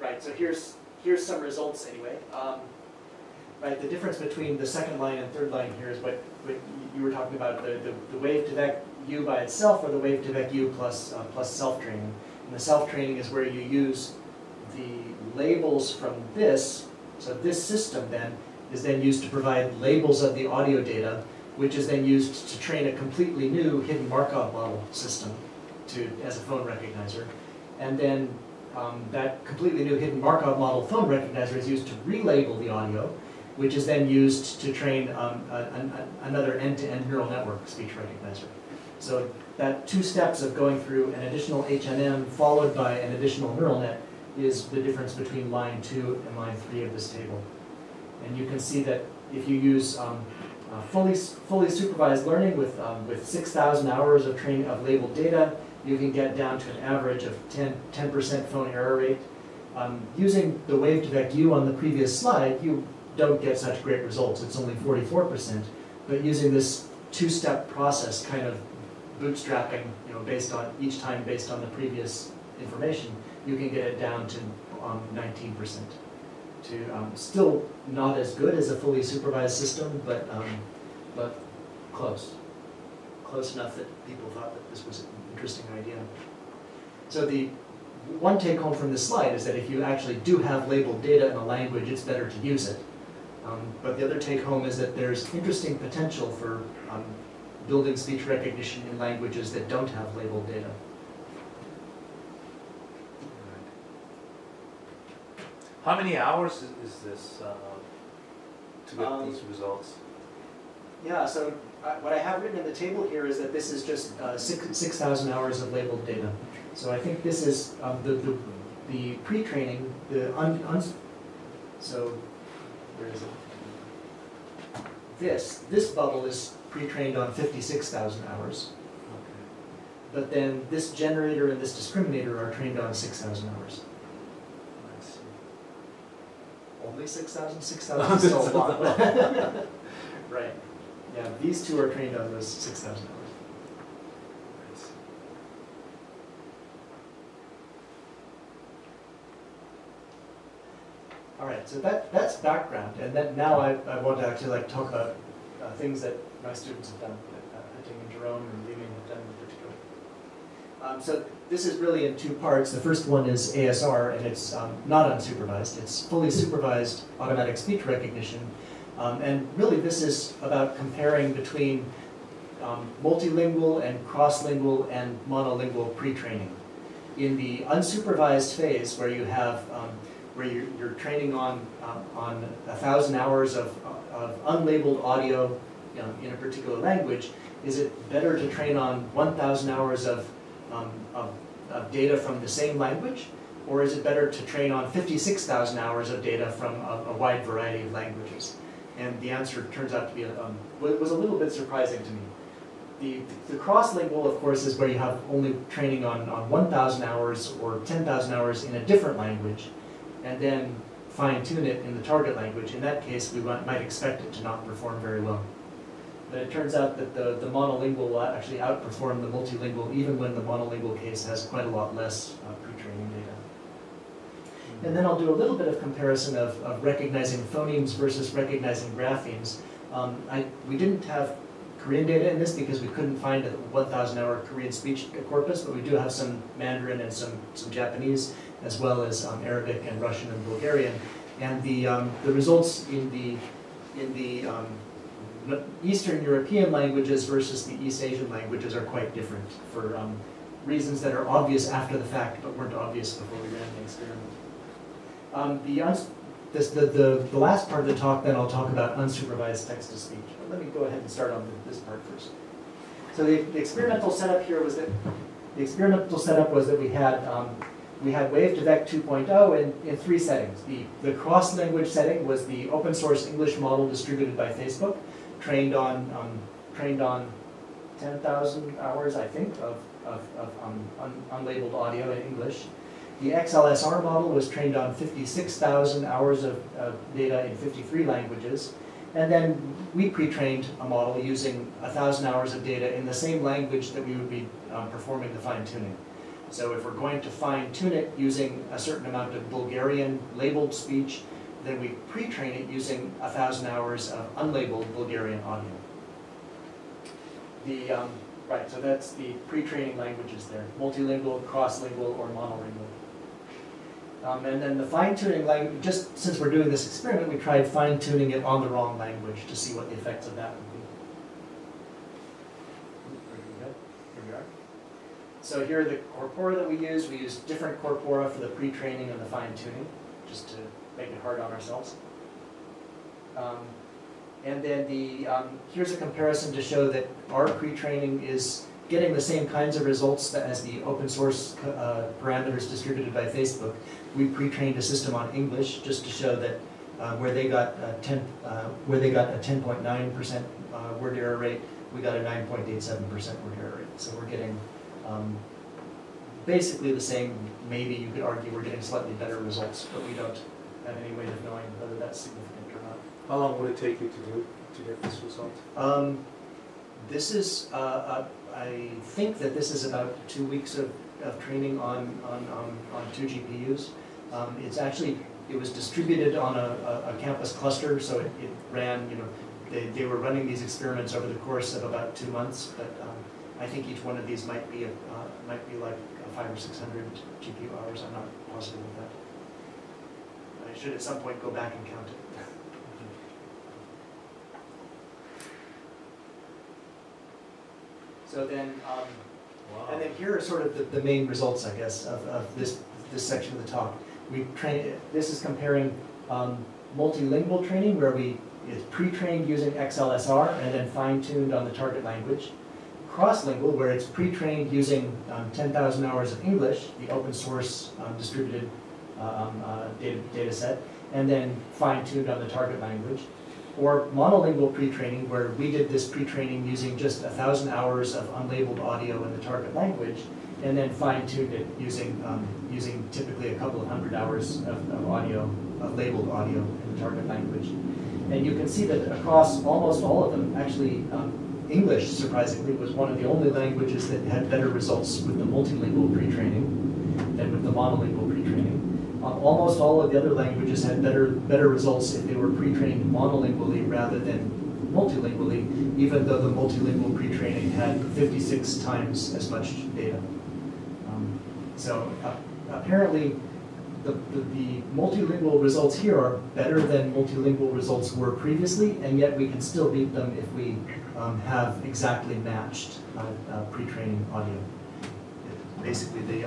Right, so here's some results anyway. Right, the difference between the second line and third line here is what you were talking about, the wave to vec U by itself, or the wave to vec U plus self-training. And the self-training is where you use the labels from this. So this system then is then used to provide labels of the audio data, which is then used to train a completely new hidden Markov model system as a phone recognizer. And then that completely new hidden Markov model phone recognizer is used to relabel the audio, which is then used to train another end-to-end neural network speech recognizer. So that 2 steps of going through an additional HNM followed by an additional neural net is the difference between line 2 and line 3 of this table. And you can see that if you use fully supervised learning with 6,000 hours of training of labeled data, you can get down to an average of 10% phone error rate. Using the wave to vec U on the previous slide, you don't get such great results. It's only 44%. But using this 2-step process, kind of bootstrapping, based on each time based on the previous information, you can get it down to 19%. Still not as good as a fully supervised system, but close enough that people thought that this was an interesting idea. So the one take home from this slide is that if you actually do have labeled data in a language, it's better to use it. But the other take home is that there's interesting potential for building speech recognition in languages that don't have labeled data. How many hours is this to get these results? Yeah, so what I have written in the table here is that this is just 6,000 hours of labeled data. So I think this is the pre-training, so where is it? This bubble is pre-trained on 56,000 hours. Okay. But then this generator and this discriminator are trained on 6,000 hours. I see. Only 6,000? 6,000 is still a lot. Right. Yeah, these two are trained on those 6,000 hours. I see. All right, so that's background, and then now I want to actually talk about things that my students have done, that Hunting and Jerome and Leeming have done in particular. So this is really in 2 parts. The first one is ASR, and it's not unsupervised. It's fully supervised automatic speech recognition. And really this is about comparing between multilingual and cross-lingual and monolingual pre-training. In the unsupervised phase, where you have where you're training on 1,000 hours of unlabeled audio in a particular language, is it better to train on 1,000 hours of data from the same language, or is it better to train on 56,000 hours of data from a wide variety of languages? And the answer turns out to be was a little bit surprising to me. the cross-lingual, of course, is where you have only training on 1,000 hours or 10,000 hours in a different language, and then fine-tune it in the target language. In that case, we might expect it to not perform very well. But it turns out that the monolingual will actually outperform the multilingual, even when the monolingual case has quite a lot less pre-training data. And then I'll do a little bit of comparison of recognizing phonemes versus recognizing graphemes. We didn't have Korean data in this because we couldn't find a 1,000-hour Korean speech corpus, but we do have some Mandarin and some Japanese, as well as Arabic and Russian and Bulgarian. And the results in the Eastern European languages versus the East Asian languages are quite different for reasons that are obvious after the fact, but weren't obvious before we ran the experiment. The last part of the talk, then I'll talk about unsupervised text-to-speech. But let me go ahead and start on this part first. So the experimental setup here was that we had Wave2Vec 2.0 in 3 settings. The cross-language setting was the open source English model distributed by Facebook, trained on 10,000 hours, I think, of unlabeled audio in English. The XLSR model was trained on 56,000 hours of data in 53 languages. And then we pre-trained a model using 1,000 hours of data in the same language that we would be performing the fine-tuning. So if we're going to fine-tune it using a certain amount of Bulgarian labeled speech, then we pre-train it using 1,000 hours of unlabeled Bulgarian audio. Right, so that's the pre-training languages there: multilingual, cross-lingual, or monolingual. And then the fine-tuning language, just since we're doing this experiment, we tried fine-tuning it on the wrong language to see what the effects of that would be. Here we are. So here are the corpora that we use. We use different corpora for the pre-training and the fine-tuning, just to make it hard on ourselves. And then here's a comparison to show that our pre-training is getting the same kinds of results as the open source parameters distributed by Facebook. We pre-trained a system on English just to show that where they got a 10.9% word error rate, we got a 9.87% word error rate. So we're getting basically the same. Maybe you could argue we're getting slightly better results, but we don't have any way of knowing whether that's significant or not. How long would it take you to get this result? This is, I think that this is about 2 weeks of training on 2 GPUs. It was distributed on a campus cluster, so it ran, they were running these experiments over the course of about 2 months, but I think each one of these might be like 500 or 600 GPU hours. I'm not positive of that. I should at some point go back and count it. So then, and then here are sort of the main results, I guess, of this section of the talk. This is comparing multilingual training, where it's pre-trained using XLSR and then fine-tuned on the target language. Cross-lingual, where it's pre-trained using 10,000 hours of English, the open source distributed data set, and then fine-tuned on the target language. Or monolingual pre-training, where we did this pre-training using just 1,000 hours of unlabeled audio in the target language, and then fine-tuned it using typically a couple of hundred hours of audio, of labeled audio in the target language. And you can see that across almost all of them, actually, English, surprisingly, was one of the only languages that had better results with the multilingual pre-training than with the monolingual pre-training. Almost all of the other languages had better results if they were pre-trained monolingually rather than multilingually, even though the multilingual pre-training had 56 times as much data. So apparently the multilingual results here are better than multilingual results were previously, and yet we can still beat them if we have exactly matched pre-training audio. Basically,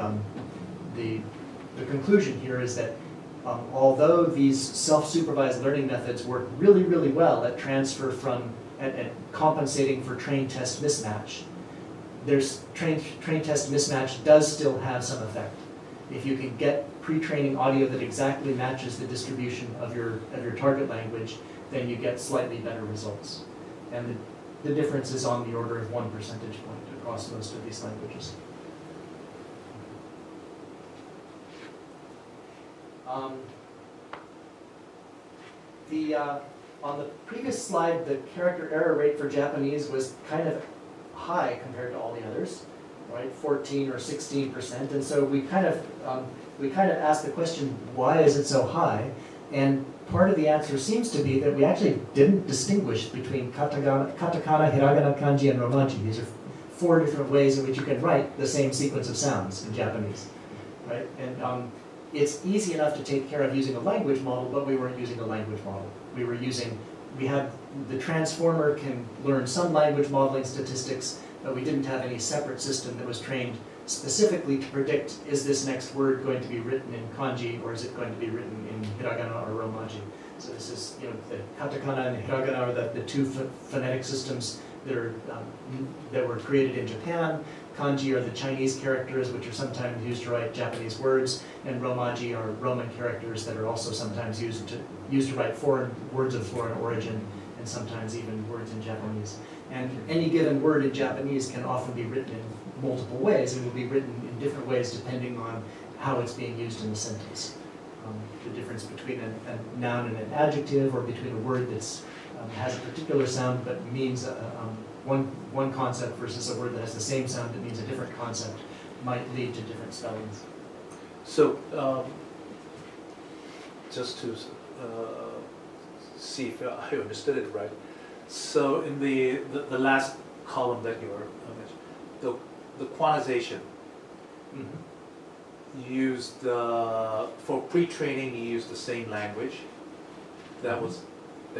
the conclusion here is that although these self-supervised learning methods work really, really well at transfer at compensating for train-test mismatch, train-test mismatch does still have some effect. If you can get pre-training audio that exactly matches the distribution of your target language, then you get slightly better results. And the difference is on the order of 1 percentage point across most of these languages. On the previous slide, the character error rate for Japanese was kind of high compared to all the others, right? 14 or 16%. And so we kind of asked the question, why is it so high? And part of the answer seems to be that we actually didn't distinguish between katakana, hiragana, kanji, and romaji. These are 4 different ways in which you can write the same sequence of sounds in Japanese, right? And it's easy enough to take care of using a language model, but we weren't using a language model. We had the transformer can learn some language modeling statistics, but we didn't have any separate system that was trained specifically to predict, is this next word going to be written in kanji, or is it going to be written in hiragana or romaji? So this is, the katakana and the hiragana are the 2 phonetic systems that were created in Japan. Kanji are the Chinese characters, which are sometimes used to write Japanese words, and romaji are Roman characters that are also sometimes used to write words of foreign origin, and sometimes even words in Japanese. And any given word in Japanese can often be written in multiple ways, and will be written in different ways depending on how it's being used in the sentence. The difference between a noun and an adjective, or between a word that has a particular sound but means one concept versus a word that has the same sound that means a different concept, might lead to different spellings. So, just to see if I understood it right. So in the last column that you were mentioning, the quantization, you used, for pre-training you used the same language that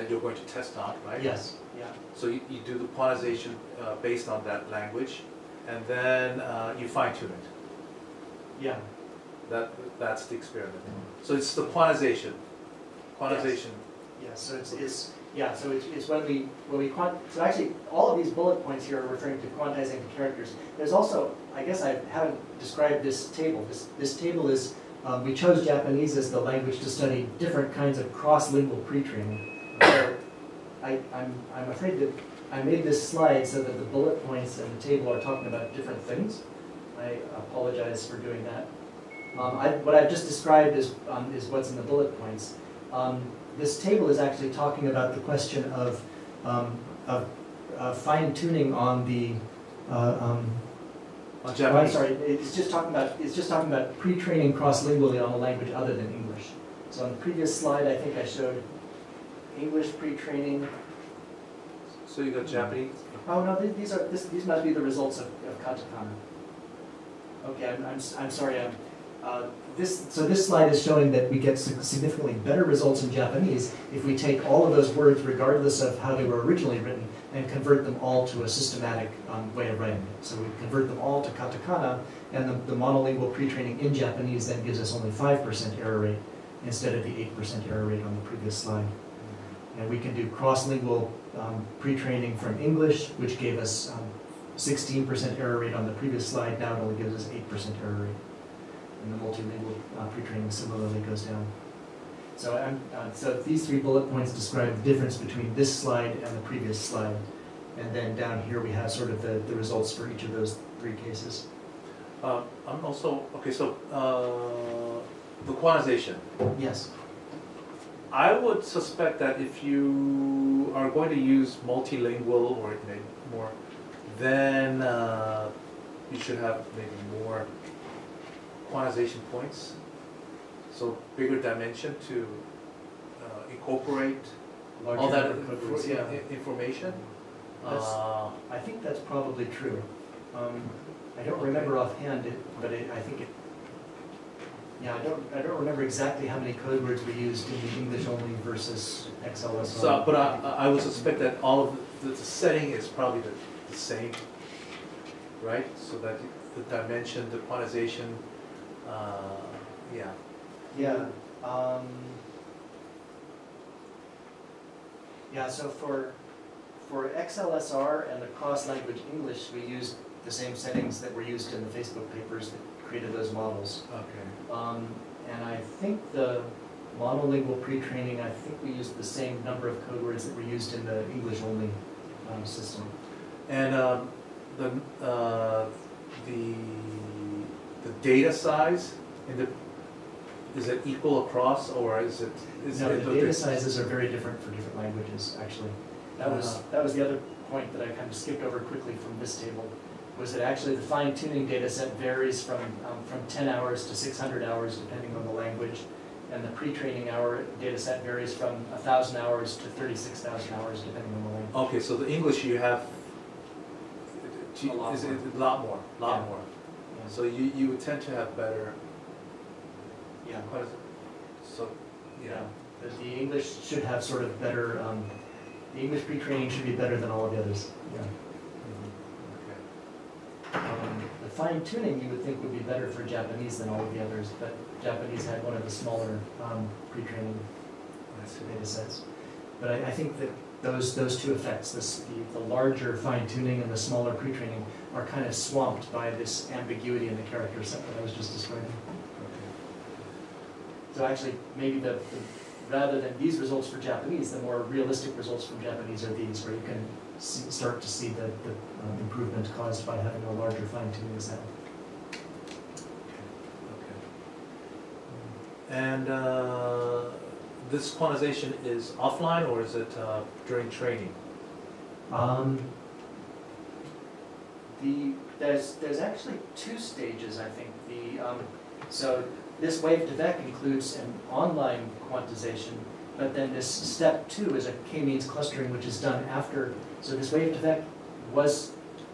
you're going to test on, right? Yes. Yeah. So you do the quantization based on that language, and then you fine-tune it. Yeah. That's the experiment. So it's the quantization. Quantization. Yes. So it's when we so actually all of these bullet points here are referring to quantizing the characters. There's also, I guess I haven't described this table. This table is we chose Japanese as the language to study different kinds of cross-lingual pre-training. So I'm afraid that I made this slide so that the bullet points and the table are talking about different things. I apologize for doing that. What I've just described is what's in the bullet points. This table is actually talking about the question of fine-tuning on the. On Japanese. I'm sorry. It's just talking about pre-training cross-lingually on a language other than English. So on the previous slide, I think I showed English pre-training. So you got Japanese? Oh no, these must be the results of katakana. Okay, I'm sorry. So this slide is showing that we get significantly better results in Japanese if we take all of those words, regardless of how they were originally written, and convert them all to a systematic way of writing it. So we convert them all to katakana, and the monolingual pre-training in Japanese then gives us only 5% error rate instead of the 8% error rate on the previous slide. And we can do cross-lingual pre-training from English, which gave us 16% error rate on the previous slide. Now it only gives us 8% error rate. And the multilingual pre-training similarly goes down. So, so these 3 bullet points describe the difference between this slide and the previous slide. And then down here we have sort of the results for each of those 3 cases. I'm also, okay, so the quantization. Yes. I would suspect that if you are going to use multilingual or more, then you should have maybe more quantization points. So bigger dimension to incorporate all that information. I think that's probably true. I don't remember offhand, but I think it. Yeah, I don't remember exactly how many code words we used in the English only versus XLSR. So, but I would suspect that all of the setting is probably the same, right? So that the dimension, the quantization, yeah. Yeah. Yeah. So for XLSR and the cross-language English, we used the same settings that were used in the Facebook papers that created those models. Okay. And I think the monolingual pre-training, I think we used the same number of code words that were used in the English-only system. And the data size is it equal across, or is it? No, the data sizes are very different for different languages. Actually, that was the other point that I kind of skipped over quickly from this table. Was that actually the fine-tuning data set varies from 10 hours to 600 hours depending on the language, and the pre-training hour data set varies from 1,000 hours to 36,000 hours depending on the language. Okay, so the English you have A lot is more. a lot more, Yeah. Yeah. So you would tend to have better. Yeah. What is it? So yeah. The English should have sort of better. The English pre-training should be better than all of the others. Yeah. The fine-tuning you would think would be better for Japanese than all of the others, but Japanese had one of the smaller pre-training data sets. But I think that those two effects, the larger fine-tuning and the smaller pre-training, are kind of swamped by this ambiguity in the character set that I was just describing. So actually, maybe rather than these results for Japanese, the more realistic results from Japanese are these, where you can start to see the improvement caused by having a larger fine-tuning set. Okay. And this quantization is offline, or is it during training? There's actually two stages, I think. So this wave-to-vec includes an online quantization, but then this step 2 is a k-means clustering, which is done after. So this wave-to-vec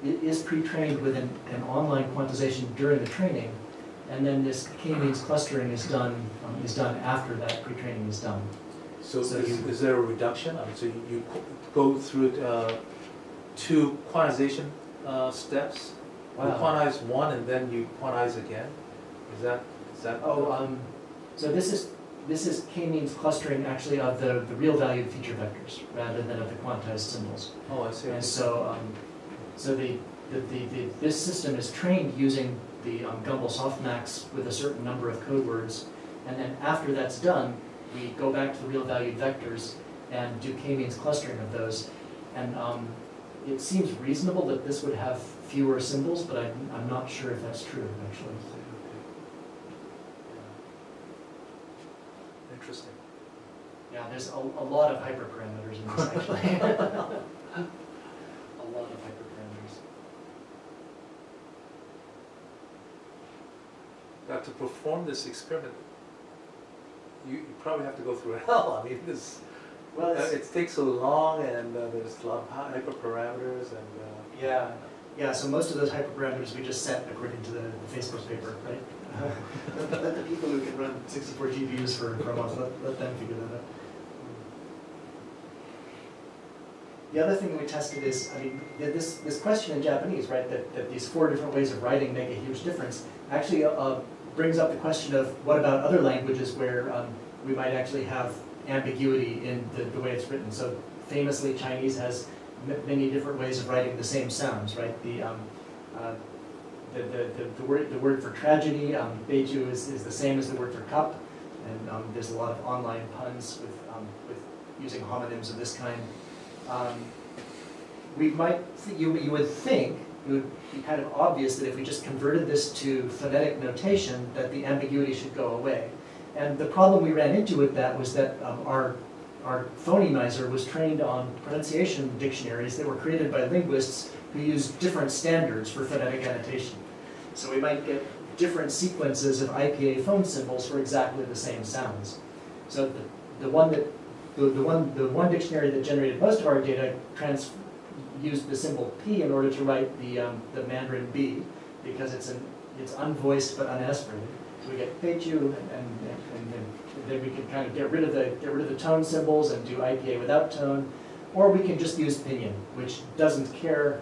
is pre-trained with an online quantization during the training, and then this k-means clustering is done after that pre-training is done. So is there a reduction? I mean, so you go through 2 quantization steps. Wow. You quantize one and then you quantize again. Is that? So this is k-means clustering actually of the real valued feature vectors rather than of the quantized symbols. Oh, I see. And so this system is trained using the Gumbel softmax with a certain number of code words, and then after that's done, we go back to the real valued vectors and do k-means clustering of those. And it seems reasonable that this would have fewer symbols, but I'm not sure if that's true, actually. Interesting. Yeah, there's a lot of hyperparameters in this, actually. A lot of hyperparameters. Now, to perform this experiment, you probably have to go through hell. I mean, it takes so long, and there's a lot of hyperparameters, and Yeah, so most of those hyperparameters we just set according to the Facebook paper, right? Let the people who can run 64 GPUs for a month, let them figure that out. The other thing that we tested is, I mean, this question in Japanese, right, that these 4 different ways of writing make a huge difference, actually brings up the question of what about other languages where we might actually have ambiguity in the way it's written. So famously, Chinese has many different ways of writing the same sounds, right? The word for tragedy, beiju, is the same as the word for cup, and there's a lot of online puns with using homonyms of this kind. You would think it would be kind of obvious that if we just converted this to phonetic notation, that the ambiguity should go away. And the problem we ran into with that was that our phonemizer was trained on pronunciation dictionaries that were created by linguists who use different standards for phonetic annotation. So we might get different sequences of IPA phone symbols for exactly the same sounds. So the one dictionary that generated most of our data used the symbol P in order to write the Mandarin B, because it's unvoiced but unaspirated. So we get Peichu, and then we can kind of get rid of the tone symbols and do IPA without tone, or we can just use Pinyin, which doesn't care.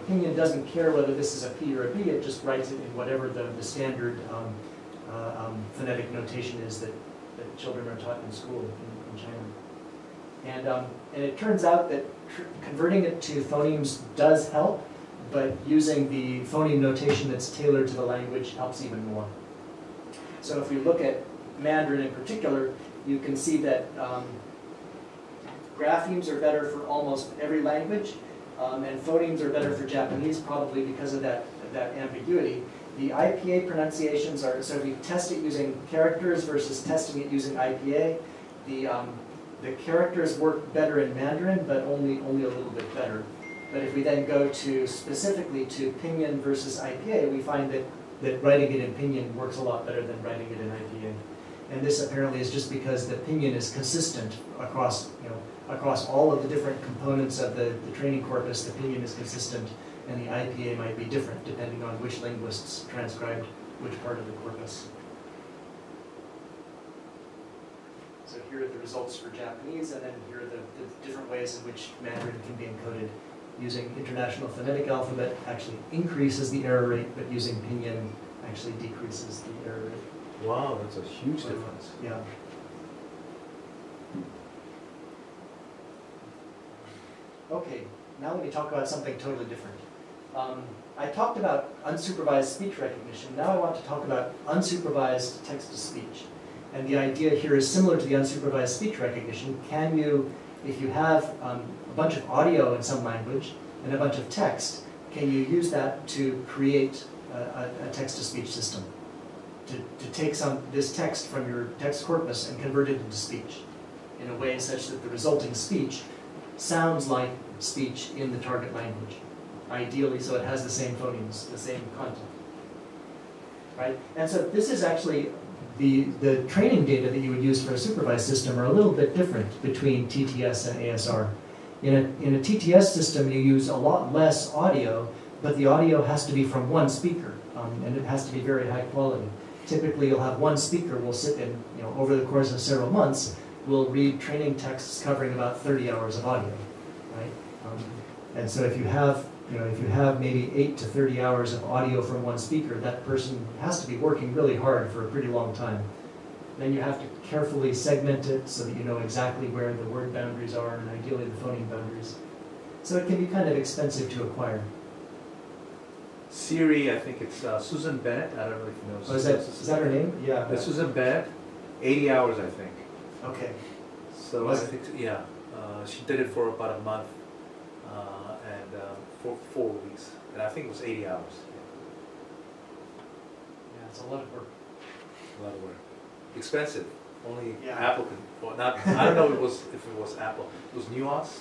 Pinyin doesn't care whether this is a P or a B. It just writes it in whatever the standard phonetic notation is that children are taught in school in China. And it turns out that converting it to phonemes does help, but using the phoneme notation that's tailored to the language helps even more. So if we look at Mandarin in particular, you can see that graphemes are better for almost every language, and phonemes are better for Japanese, probably because of that ambiguity. The IPA pronunciations are, so if you test it using characters versus testing it using IPA, the characters work better in Mandarin, but only a little bit better. But if we then go to specifically to Pinyin versus IPA, we find that writing it in Pinyin works a lot better than writing it in IPA. And this apparently is just because the Pinyin is consistent across, across all of the different components of the training corpus. The Pinyin is consistent, and the IPA might be different depending on which linguists transcribed which part of the corpus. So here are the results for Japanese, and then here are the different ways in which Mandarin can be encoded. Using International Phonetic Alphabet actually increases the error rate, but using Pinyin actually decreases the error rate. Wow, that's a huge difference. Yeah. Okay, now let me talk about something totally different. I talked about unsupervised speech recognition. Now I want to talk about unsupervised text-to-speech. And the idea here is similar to the unsupervised speech recognition. Can you, if you have a bunch of audio in some language and a bunch of text, can you use that to create a text-to-speech system? To take this text from your text corpus and convert it into speech in a way such that the resulting speech sounds like speech in the target language. Ideally, so it has the same phonemes, the same content. Right? And so this is actually the training data that you would use for a supervised system are a little bit different between TTS and ASR. In a TTS system, you use a lot less audio, but the audio has to be from one speaker, and it has to be very high quality. Typically, you'll have one speaker will sit in, over the course of several months, will read training texts covering about 30 hours of audio, right? And so if you have maybe 8 to 30 hours of audio from one speaker, that person has to be working really hard for a pretty long time. Then you have to carefully segment it so that you know exactly where the word boundaries are and ideally the phoneme boundaries. So it can be kind of expensive to acquire. Siri, I think it's Susan Bennett. I don't know if you know. Oh, is that her name? Yeah. That's Susan Bennett. 80 hours, I think. Okay. So I think, yeah, she did it for about a month and for 4 weeks, and I think it was 80 hours. Yeah, it's a lot of work. A lot of work. Expensive. Only Yeah. Apple can. Well, not. I don't know if it was Apple. It was Nuance.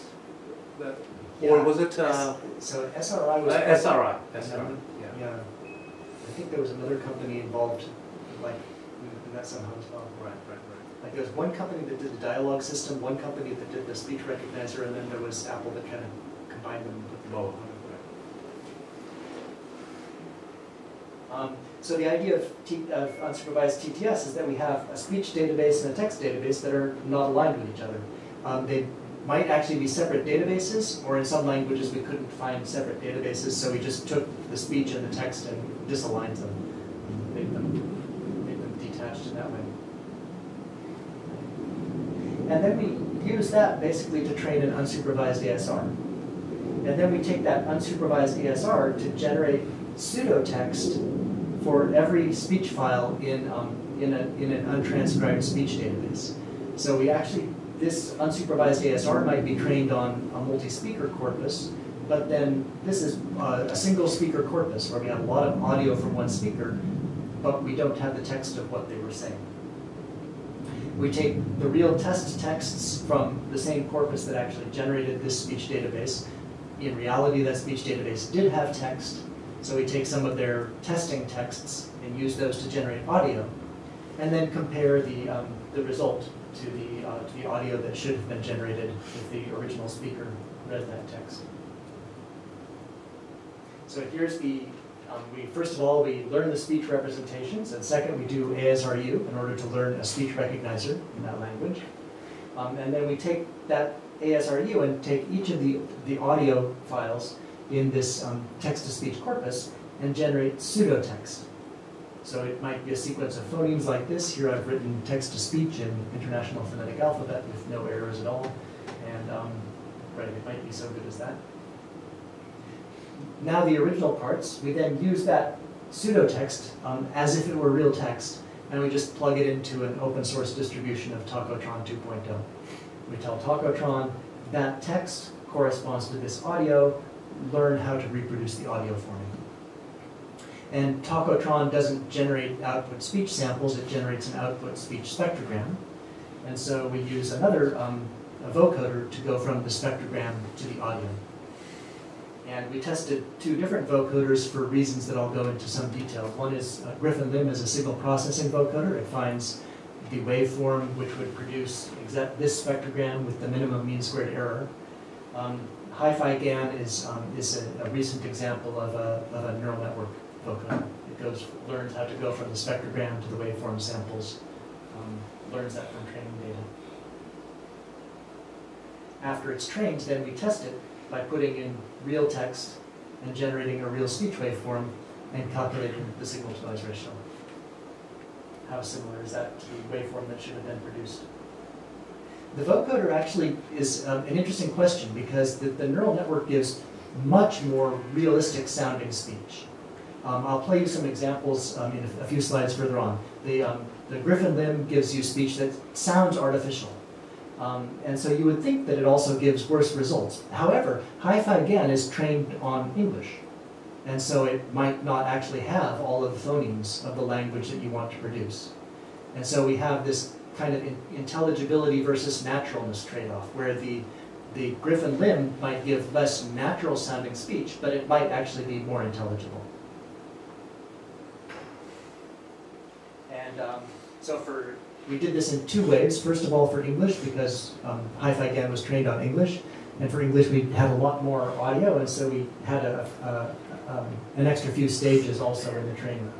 Or Yeah. was it? So SRI was. SRI. And SRI. then, Yeah. I think there was another company involved, like in that somehow as well. Right. Like there was one company that did the dialogue system, one company that did the speech recognizer, and then there was Apple that kind of combined them and put them all on. So the idea of unsupervised TTS is that we have a speech database and a text database that are not aligned with each other. They might actually be separate databases, or in some languages we couldn't find separate databases, so we just took the speech and the text and disaligned them, made them detached in that way. And then we use that basically to train an unsupervised ASR. And then we take that unsupervised ASR to generate pseudo-text for every speech file in an untranscribed speech database. So we actually, this unsupervised ASR might be trained on a multi-speaker corpus, but then this is a single speaker corpus where we have a lot of audio from one speaker, but we don't have the text of what they were saying. We take the real test texts from the same corpus that actually generated this speech database. In reality, that speech database did have text, so we take some of their testing texts and use those to generate audio, and then compare the result to the audio that should have been generated if the original speaker read that text. So here's the, first of all, we learn the speech representations, and second, we do ASRU in order to learn a speech recognizer in that language. And then we take that ASRU and take each of the audio files in this text-to-speech corpus and generate pseudo-text. So it might be a sequence of phonemes like this. Here I've written text-to-speech in International Phonetic Alphabet with no errors at all. And right, it might be so good as that. Now the original parts, we then use that pseudo-text as if it were real text, and we just plug it into an open source distribution of Tacotron 2.0. We tell Tacotron that text corresponds to this audio, learn how to reproduce the audio for me. And Tacotron doesn't generate output speech samples, it generates an output speech spectrogram. And so we use another a vocoder to go from the spectrogram to the audio. And we tested 2 different vocoders for reasons that I'll go into some detail. One is Griffin-Lim is a signal processing vocoder. It finds the waveform which would produce this spectrogram with the minimum mean squared error. Hi-Fi-GAN is a recent example of a neural network vocoder. It learns how to go from the spectrogram to the waveform samples, learns that from training data. After it's trained, then we test it by putting in real text and generating a real speech waveform and calculating the signal-to-noise ratio. How similar is that to the waveform that should have been produced? The vocoder actually is an interesting question because the neural network gives much more realistic sounding speech. I'll play you some examples in a few slides further on. The Griffin-Lim gives you speech that sounds artificial. And so you would think that it also gives worse results. However, Hi-Fi-GAN is trained on English. And so it might not actually have all of the phonemes of the language that you want to produce. And so we have this kind of intelligibility versus naturalness trade-off, where the Griffin-Lim might give less natural sounding speech, but it might actually be more intelligible. And we did this in 2 ways. First of all, for English, because Hi-Fi-GAN was trained on English. And for English, we had a lot more audio, and so we had an extra few stages also in the training.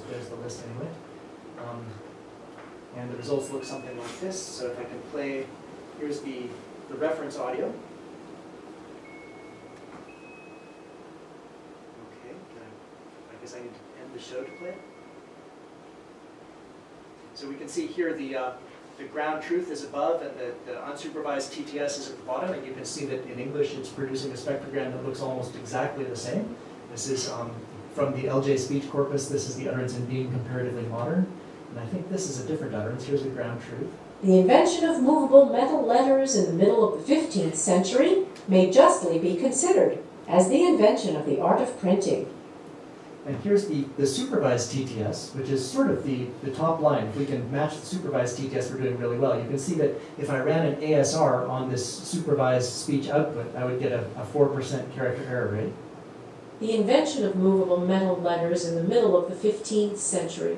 There's the list anyway. And the results look something like this. So if I can play, here's the reference audio. Okay, I guess I need to end the show to play it. So we can see here the ground truth is above and the unsupervised TTS is at the bottom, and you can see that in English it's producing a spectrogram that looks almost exactly the same. This is from the LJ speech corpus. This is the utterance in being comparatively modern. And I think this is a different utterance. Here's the ground truth. The invention of movable metal letters in the middle of the 15th century may justly be considered as the invention of the art of printing. And here's the supervised TTS, which is sort of the top line. If we can match the supervised TTS, we're doing really well. You can see that if I ran an ASR on this supervised speech output, I would get a 4% character error rate. The invention of movable metal letters in the middle of the 15th century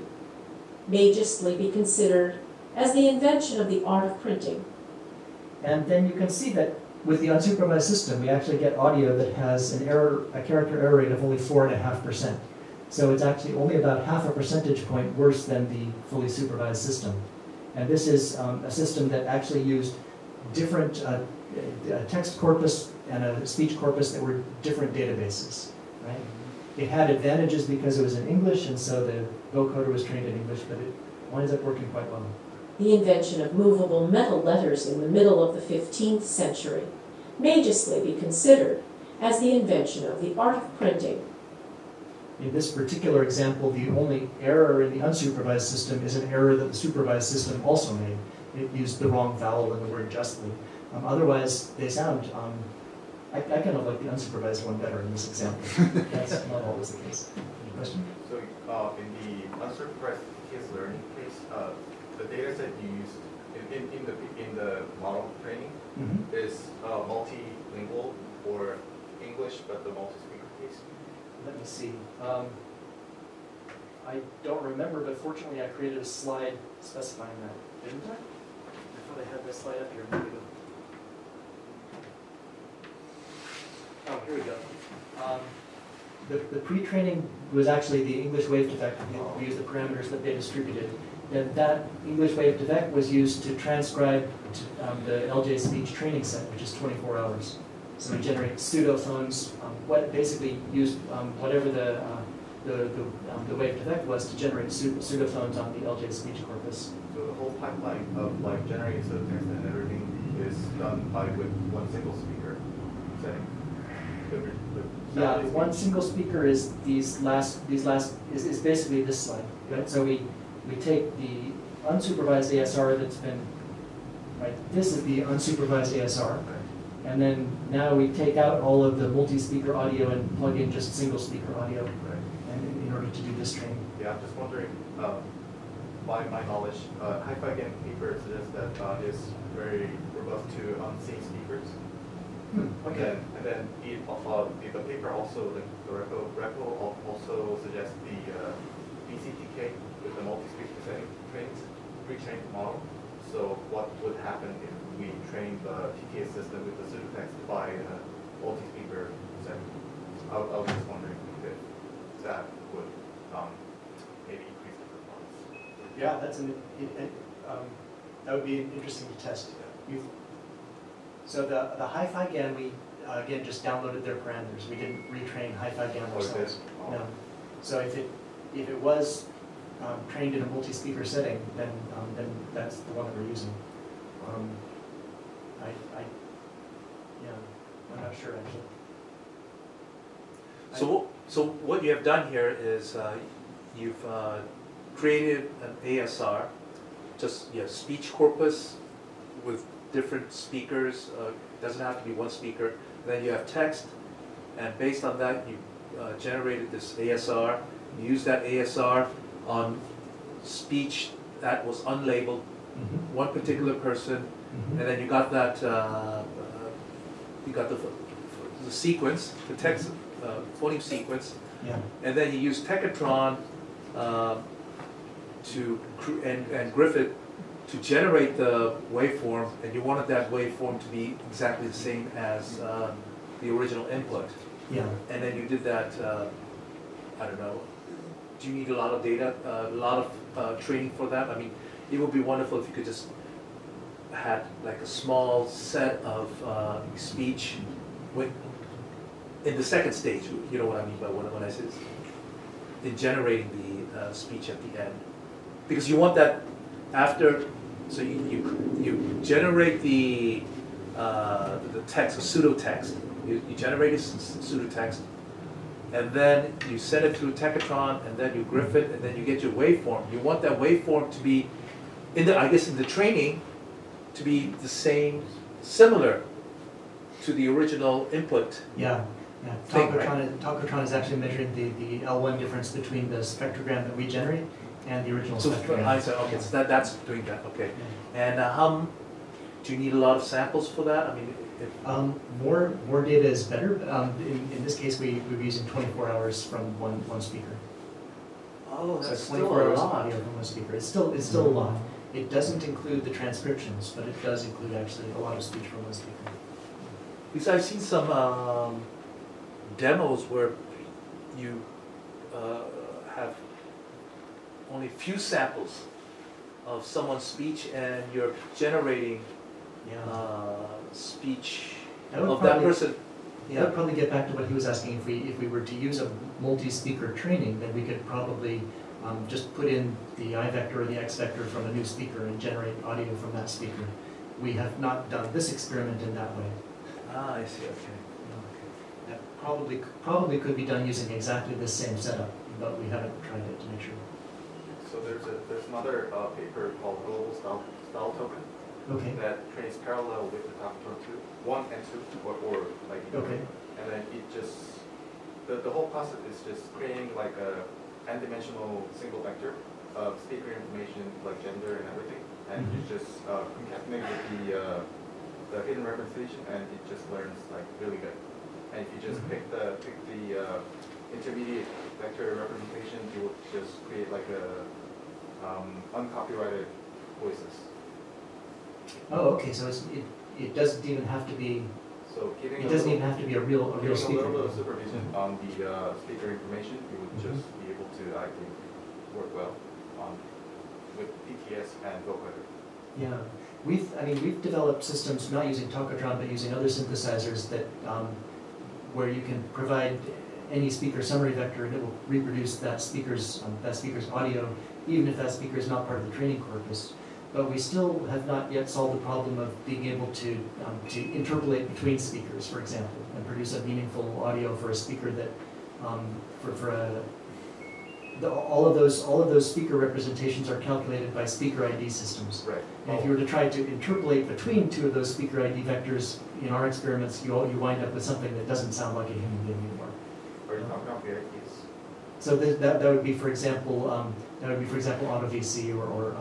may justly be considered as the invention of the art of printing. And then you can see that with the unsupervised system, we actually get audio that has a character error rate of only 4.5%. So it's actually only about half a percentage point worse than the fully supervised system. And this is a system that actually used different text corpus and a speech corpus that were different databases. Right? It had advantages because it was in English, and so the vocoder was trained in English, but it winds up working quite well. The invention of movable metal letters in the middle of the 15th century may justly be considered as the invention of the art of printing. In this particular example, the only error in the unsupervised system is an error that the supervised system also made. It used the wrong vowel in the word justly. Otherwise, they sound, I kind of like the unsupervised one better in this example. That's not always the case. Any question? So in the unsupervised TTS learning case, the data set you used in the model training is multilingual or English, but the multi-speaker case? Let me see. I don't remember, but fortunately I created a slide specifying that, didn't I? I thought I had this slide up here. Maybe. Oh, here we go. The pre-training was actually the English wave detect. We used the parameters that they distributed. And that English wave detect was used to transcribe the LJ speech training set, which is 24 hours. So we generate pseudophones, what basically used whatever the wave detect was to generate pseudophones on the LJ speech corpus. So the whole pipeline of like generating pseudotext and everything is done with one single speaker setting. Yeah, one single speaker is is basically this slide, right? So we take the unsupervised ASR that's been Right? This is the unsupervised ASR. And then now we take out all of the multi-speaker audio and plug in just single-speaker audio and in order to do this training. Yeah, I'm just wondering, by my knowledge, Hi-Fi Gang paper suggests that it's very robust to unseen speakers. Okay. And then the paper also, the repo also suggests the BCTK with the multi-speaker setting pre-trained model. So what would happen if we train the TTA system with the pseudotext by multi-speaker setting? I was just wondering if that would maybe increase the performance. Yeah, that would be interesting to test. So the Hi-Fi GAN, we again just downloaded their parameters. We didn't retrain Hi-Fi GAN ourselves. No. So if it was trained in a multi-speaker setting, then that's the one that we're using. I'm not sure actually. So what you have done here is you've created an ASR, just speech corpus with different speakers. Doesn't have to be one speaker. Then you have text, and based on that, you generated this ASR. You use that ASR on speech that was unlabeled, one particular person, and then you got that you got the sequence, the text phoneme sequence, and then you use Tekatron and Griffith to generate the waveform, and you wanted that waveform to be exactly the same as the original input. Yeah. And then you did that. I don't know. Do you need a lot of data, a lot of training for that? I mean, it would be wonderful if you could just had like a small set of speech in the second stage. You know what I mean by when I say this, in generating the speech at the end, because you want that after. So you generate the text, a pseudo text. You generate a pseudo text, and then you send it through Tekatron, and then you Griff it, and then you get your waveform. You want that waveform to be, in the training, to be the same, similar to the original input. Yeah. Talkotron is actually measuring the L1 difference between the spectrogram that we generate and the original spectrogram. I said, okay, so that's doing that, okay. And do you need a lot of samples for that? I mean, more data is better. In this case, we're using 24 hours from one speaker. Oh, that's so 24 hours of audio from one speaker. It's still a lot. It doesn't include the transcriptions, but it does include actually a lot of speech from one speaker. Because I've seen some demos where you have only few samples of someone's speech, and you're generating speech of that person. That would probably get back to what he was asking. If we were to use a multi-speaker training, then we could probably just put in the I vector or the X vector from a new speaker and generate audio from that speaker. We have not done this experiment in that way. Ah, I see. Okay. That probably could be done using exactly the same setup, but we haven't tried it to make sure. So there's another paper called Global Style Token that trains parallel with the Talkotron 1 and 2, or like and then it just the whole process is just creating like a n-dimensional single vector of speaker information like gender and everything, and you just concatenate with the hidden representation, and it just learns like really good. And if you just pick the intermediate vector representation, you will just create like a uncopyrighted voices. Oh, okay. So it doesn't even have to be. So it doesn't even have to be a real speaker. A little bit of supervision on the speaker information, you would just be able to, I think, work well with PTS and vocoder. Yeah, we've developed systems not using Talkotron but using other synthesizers that where you can provide any speaker summary vector and it will reproduce that speaker's audio, even if that speaker is not part of the training corpus. But we still have not yet solved the problem of being able to interpolate between speakers, for example, and produce a meaningful audio for a speaker that, all of those speaker representations are calculated by speaker ID systems. Right. And if you were to try to interpolate between two of those speaker ID vectors in our experiments, you wind up with something that doesn't sound like a human being anymore. Are you talking about VIPs? So that would be, for example, auto VC or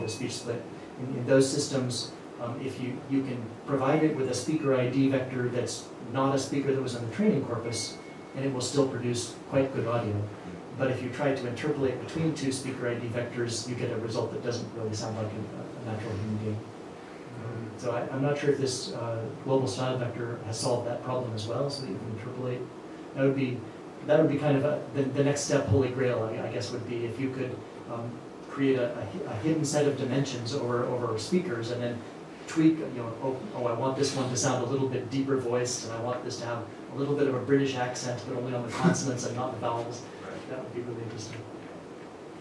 the speech split. In those systems, if you can provide it with a speaker ID vector that's not a speaker that was in the training corpus, and it will still produce quite good audio. But if you try to interpolate between two speaker ID vectors, you get a result that doesn't really sound like a natural human being. So I'm not sure if this global style vector has solved that problem as well, so that you can interpolate. That would be kind of the next step, holy grail, I guess, would be if you could create a hidden set of dimensions over speakers, and then tweak, oh, I want this one to sound a little bit deeper voiced, and I want this to have a little bit of a British accent, but only on the consonants and not the vowels. That would be really interesting.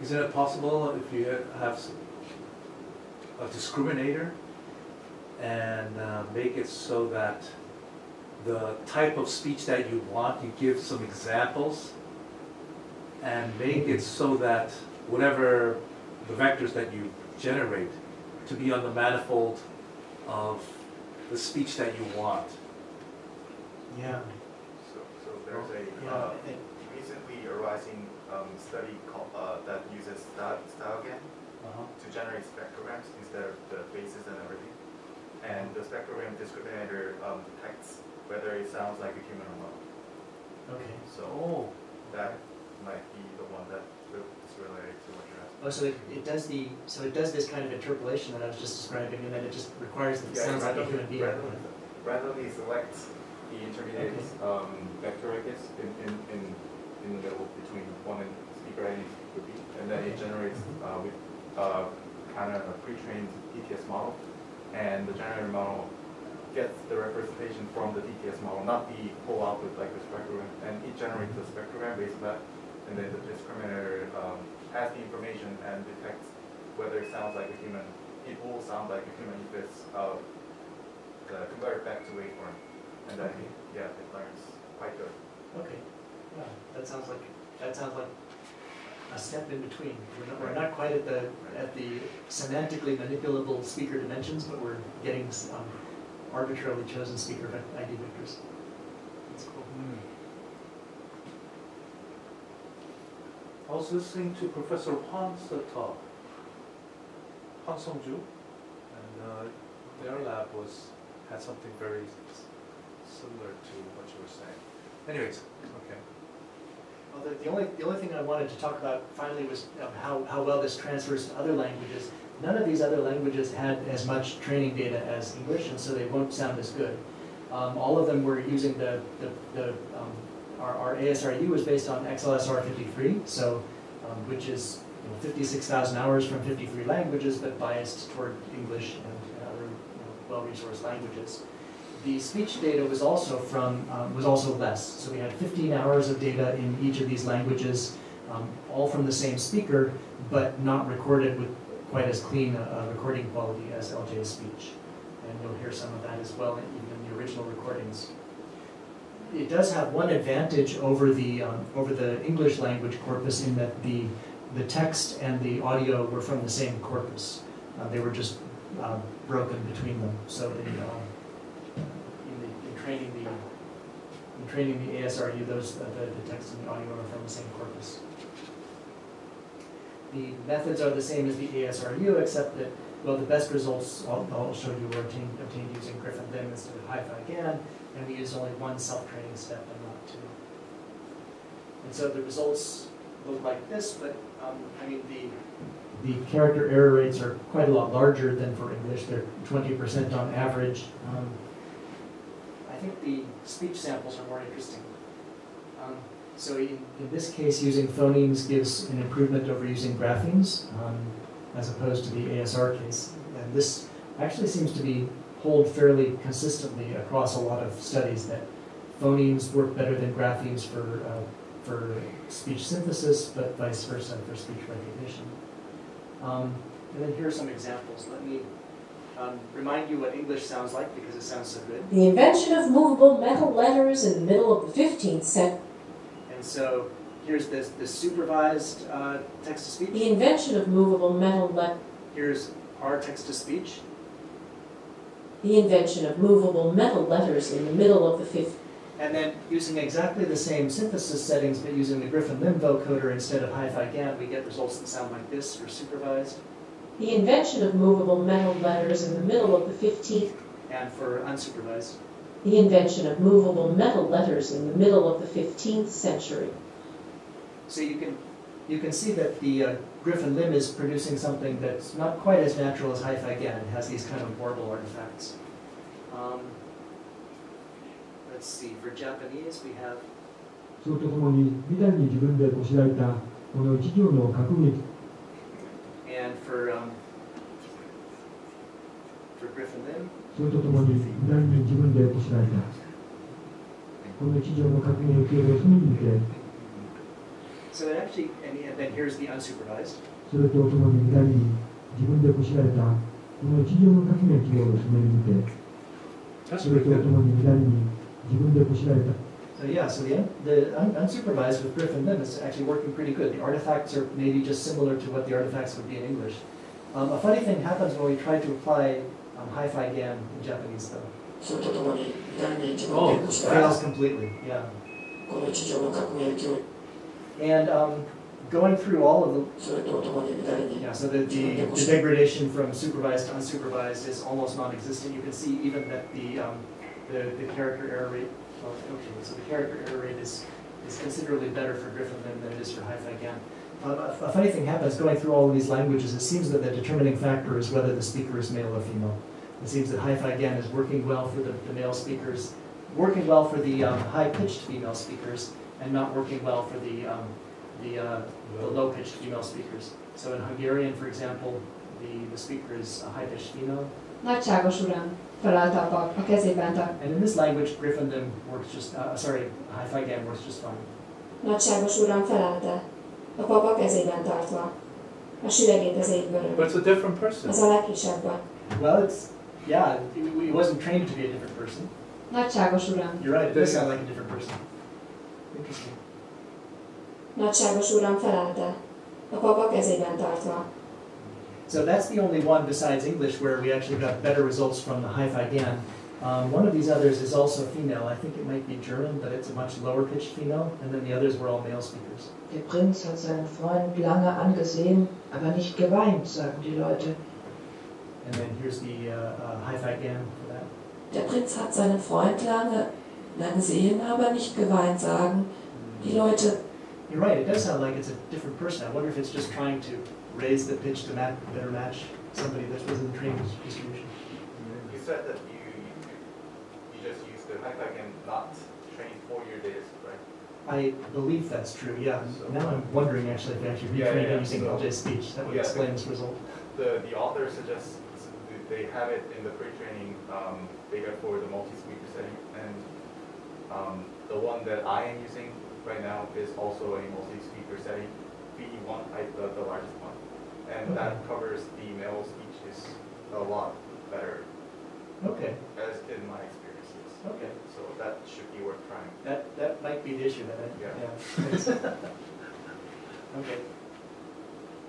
Isn't it possible if you have a discriminator and make it so that the type of speech that you want, you give some examples, and make it so that whatever the vectors that you generate to be on the manifold of the speech that you want? Yeah. So there's a recently arising study called, that uses StyleGAN to generate spectrograms instead of the faces and everything. And the spectrogram discriminator detects whether it sounds like a human or not. Okay. So that might be the one that is related to what you're asking. Oh, so it does this kind of interpolation that I was just describing, and then it just requires that it sounds like a human being. Randomly selects the intermediate vector, I guess, in the middle between one and speaker A and speaker B, and then it generates with kind of a pre-trained TTS model, and the generator model gets the representation from the TTS model, not the whole output like the spectrogram, and it generates the spectrogram based on that, and then the discriminator has the information and detects whether it sounds like a human. It will sound like a human if it's converted back to waveform, and then it learns quite good. Okay. Yeah, that sounds like a step in between. We're not quite at the semantically manipulable speaker dimensions, but we're getting arbitrarily chosen speaker ID vectors. That's cool. I was listening to Professor Han's talk, Han Song-ju, and their lab had something very similar to what you were saying. Anyways, okay. Well, the only thing I wanted to talk about finally was how well this transfers to other languages. None of these other languages had as much training data as English, and so they won't sound as good. All of them were using our ASRU was based on XLSR 53, so which is 56,000 hours from 53 languages, but biased toward English and other well-resourced languages. The speech data was also less. So we had 15 hours of data in each of these languages, all from the same speaker, but not recorded with quite as clean a recording quality as LJ's speech. And you'll hear some of that as well, even in the original recordings. It does have one advantage over the English language corpus in that the text and the audio were from the same corpus. They were just broken between them. So in training the ASRU, the text and the audio are from the same corpus. The methods are the same as the ASRU, except that, well, the best results I'll show you were obtained using Griffin Lim instead of Hi-Fi-GAN, and we used only one self-training step and not two. And so the results look like this, but I mean the character error rates are quite a lot larger than for English. They're 20% on average. I think the speech samples are more interesting. So in this case, using phonemes gives an improvement over using graphemes, as opposed to the ASR case. And this actually seems to hold fairly consistently across a lot of studies, that phonemes work better than graphemes for speech synthesis, but vice versa for speech recognition. And then here are some examples. Let me remind you what English sounds like, because it sounds so good. The invention of movable metal letters in the middle of the 15th century. And so here's the supervised text-to-speech. The invention of movable metal letters. Here's our text-to-speech. The invention of movable metal letters in the middle of the 15th. And then using exactly the same synthesis settings, but using the Griffin-Lim vocoder instead of hi-fi GAN, we get results that sound like this for supervised. The invention of movable metal letters in the middle of the 15th. And for unsupervised. The invention of movable metal letters in the middle of the 15th century. So you can see that the Griffin-Lim is producing something that's not quite as natural as hi-fi GAN. It has these kind of warble artifacts. Let's see, for Japanese we have. それとともに未来に自分でこしらえたこの一行の革命。 And for Griffin-Lim. それとともに未来に自分でこしらえたこの一行の革命を受け入れ隅にいて。 So it actually, and then here's the unsupervised. それとともに未来に自分でこしらえたこの一行の革命を隅にいて。それとともに未来に自分でこしらえた。 So yeah, so the unsupervised with Griffin-Lim is actually working pretty good. The artifacts are maybe just similar to what the artifacts would be in English. A funny thing happens when we try to apply hi-fi GAN in Japanese, though. Oh, Fails completely, yeah. And going through all of the, yeah, so the degradation from supervised to unsupervised is almost non-existent. You can see even that the character error rate. Okay, so the character error rate is considerably better for Griffin-Lim than it is for hi-fi GAN. A funny thing happens going through all of these languages. It seems that the determining factor is whether the speaker is male or female. It seems that hi-fi GAN is working well for the male speakers, working well for the high-pitched female speakers, and not working well for the low-pitched female speakers. So in Hungarian, for example, the speaker is a high-pitched female. Nagyságos uram, felállta a pap, a kezében tart. And in this language, Griffin-Lim works just, hi-fi GAN works just fine. Nagyságos uram, felállta, a pap a kezében tartva, a süvegét az égből. But it's a different person. Az a legkisebb van. Well, yeah, he wasn't trained to be a different person. Nagyságos uram. You're right, it does sound like a different person. Interesting. Nagyságos uram, felállta, a pap a kezében tartva. So that's the only one besides English where we actually got better results from the hi-fi GAN. One of these others is also female. I think it might be German, but it's a much lower pitched female, and then the others were all male speakers. Der Prinz hat seinen Freund lange angesehen, aber nicht geweint, sagen die Leute. And then here's the hi-fi GAN for that. Der Prinz hat seinen Freund lange gesehen, aber nicht geweint, sagen die Leute. You're right, it does sound like it's a different person. I wonder if it's just trying to raise the pitch to better match somebody that was in the trained distribution. You said that you just used the hi-fi GAN not trained for your data, right? I believe that's true, yeah. Now I'm wondering actually if we actually retrained it using LJ speech. That would explain this result. The author suggests they have it in the pre-training data for the multi-speaker setting, and the one that I am using right now is also a multi-speaker setting, V1, the largest one, and that covers the male speeches a lot better. Okay. As in my experiences. Okay. So that should be worth trying. That might be the issue then. Yeah. Okay.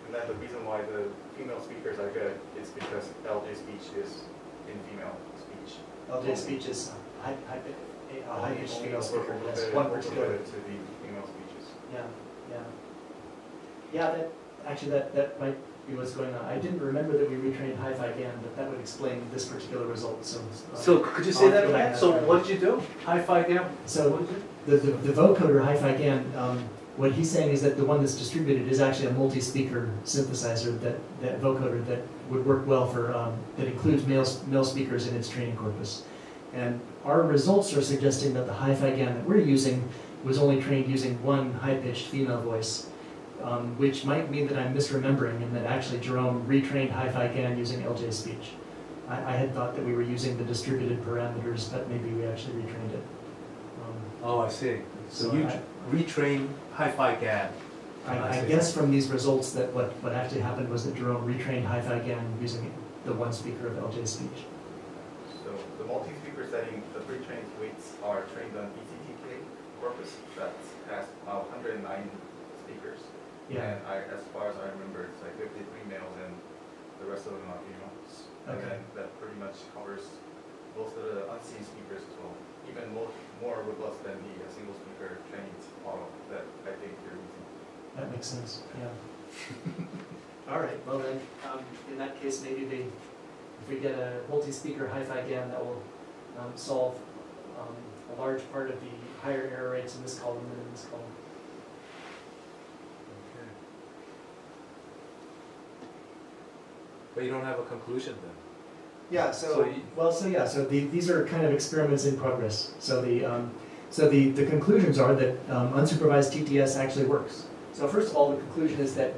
And then the reason why the female speakers are good is because LJ speech is in female speech. LJ speech is high-pitched female speaker. Yes, one one particular. to the female speeches. Yeah, that might be what's going on. I didn't remember that we retrained hi-fi GAN, but that would explain this particular result. So could you say that again? So what did you do? Hi-fi GAN? So the vocoder hi-fi GAN, what he's saying is that the one that's distributed is actually a multi-speaker synthesizer, that vocoder that would work well for, that includes male speakers in its training corpus. And our results are suggesting that the hi-fi GAN that we're using was only trained using one high-pitched female voice, which might mean that I'm misremembering and that actually Jerome retrained hi-fi GAN using LJ speech. I had thought that we were using the distributed parameters, but maybe we actually retrained it. Oh, I see. So you retrain hi-fi GAN. I guess from these results that what actually happened was that Jerome retrained hi-fi GAN using the one speaker of LJ speech. So the multi-speaker setting, the pre-trained weights are trained on ECTK corpus that has 109 Yeah. And as far as I remember, it's like 53 males and the rest of them are females. And Okay. then that pretty much covers most of the unseen speakers as well. Even more robust than the single speaker trained model that I think you're using. That makes sense, yeah. All right, well then, in that case, maybe if we get a multi-speaker hi-fi GAN, that will solve a large part of the higher error rates in this column than in this column. Okay. But you don't have a conclusion then? Yeah, so these are kind of experiments in progress. So the conclusions are that unsupervised TTS actually works. So first of all, the conclusion is that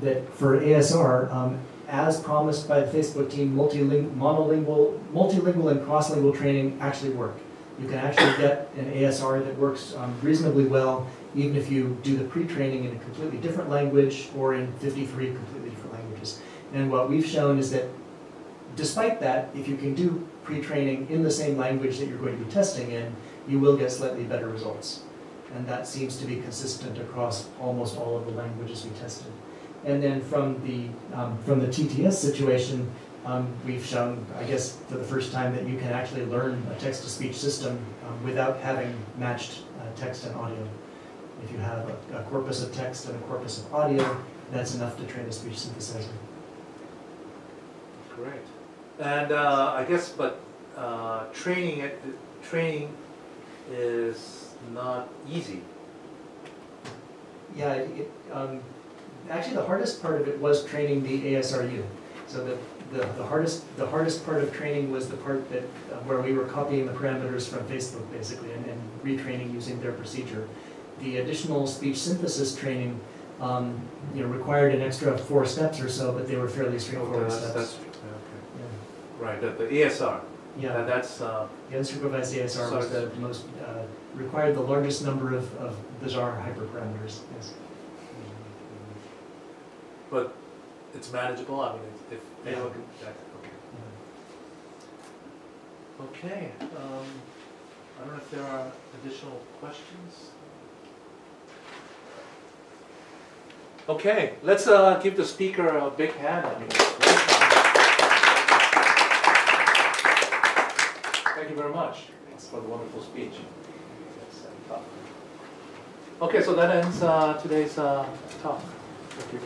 that for ASR, as promised by the Facebook team, multilingual and cross-lingual training actually work. You can actually get an ASR that works reasonably well, even if you do the pre-training in a completely different language or in 53 completely different languages. And what we've shown is that despite that, if you can do pre-training in the same language that you're going to be testing in, you will get slightly better results. And that seems to be consistent across almost all of the languages we tested. And then from the TTS situation, we've shown, I guess, for the first time that you can actually learn a text-to-speech system without having matched text and audio. If you have a corpus of text and a corpus of audio, that's enough to train a speech synthesizer. Great. And I guess, but training is not easy. Yeah, actually the hardest part of it was training the ASRU. So the hardest part of training was the part that where we were copying the parameters from Facebook basically and retraining using their procedure. The additional speech synthesis training required an extra 4 steps or so, but they were fairly straightforward steps. That's Yeah. right. The ASR. Yeah, That's the unsupervised ASR was the most required the largest number of bizarre hyperparameters. Yes. But it's manageable. I mean, if Yeah. anyone can. Okay. I don't know if there are additional questions. Okay, let's give the speaker a big hand. I mean, thank you very much for the wonderful speech. Okay, so that ends today's talk. Thank you.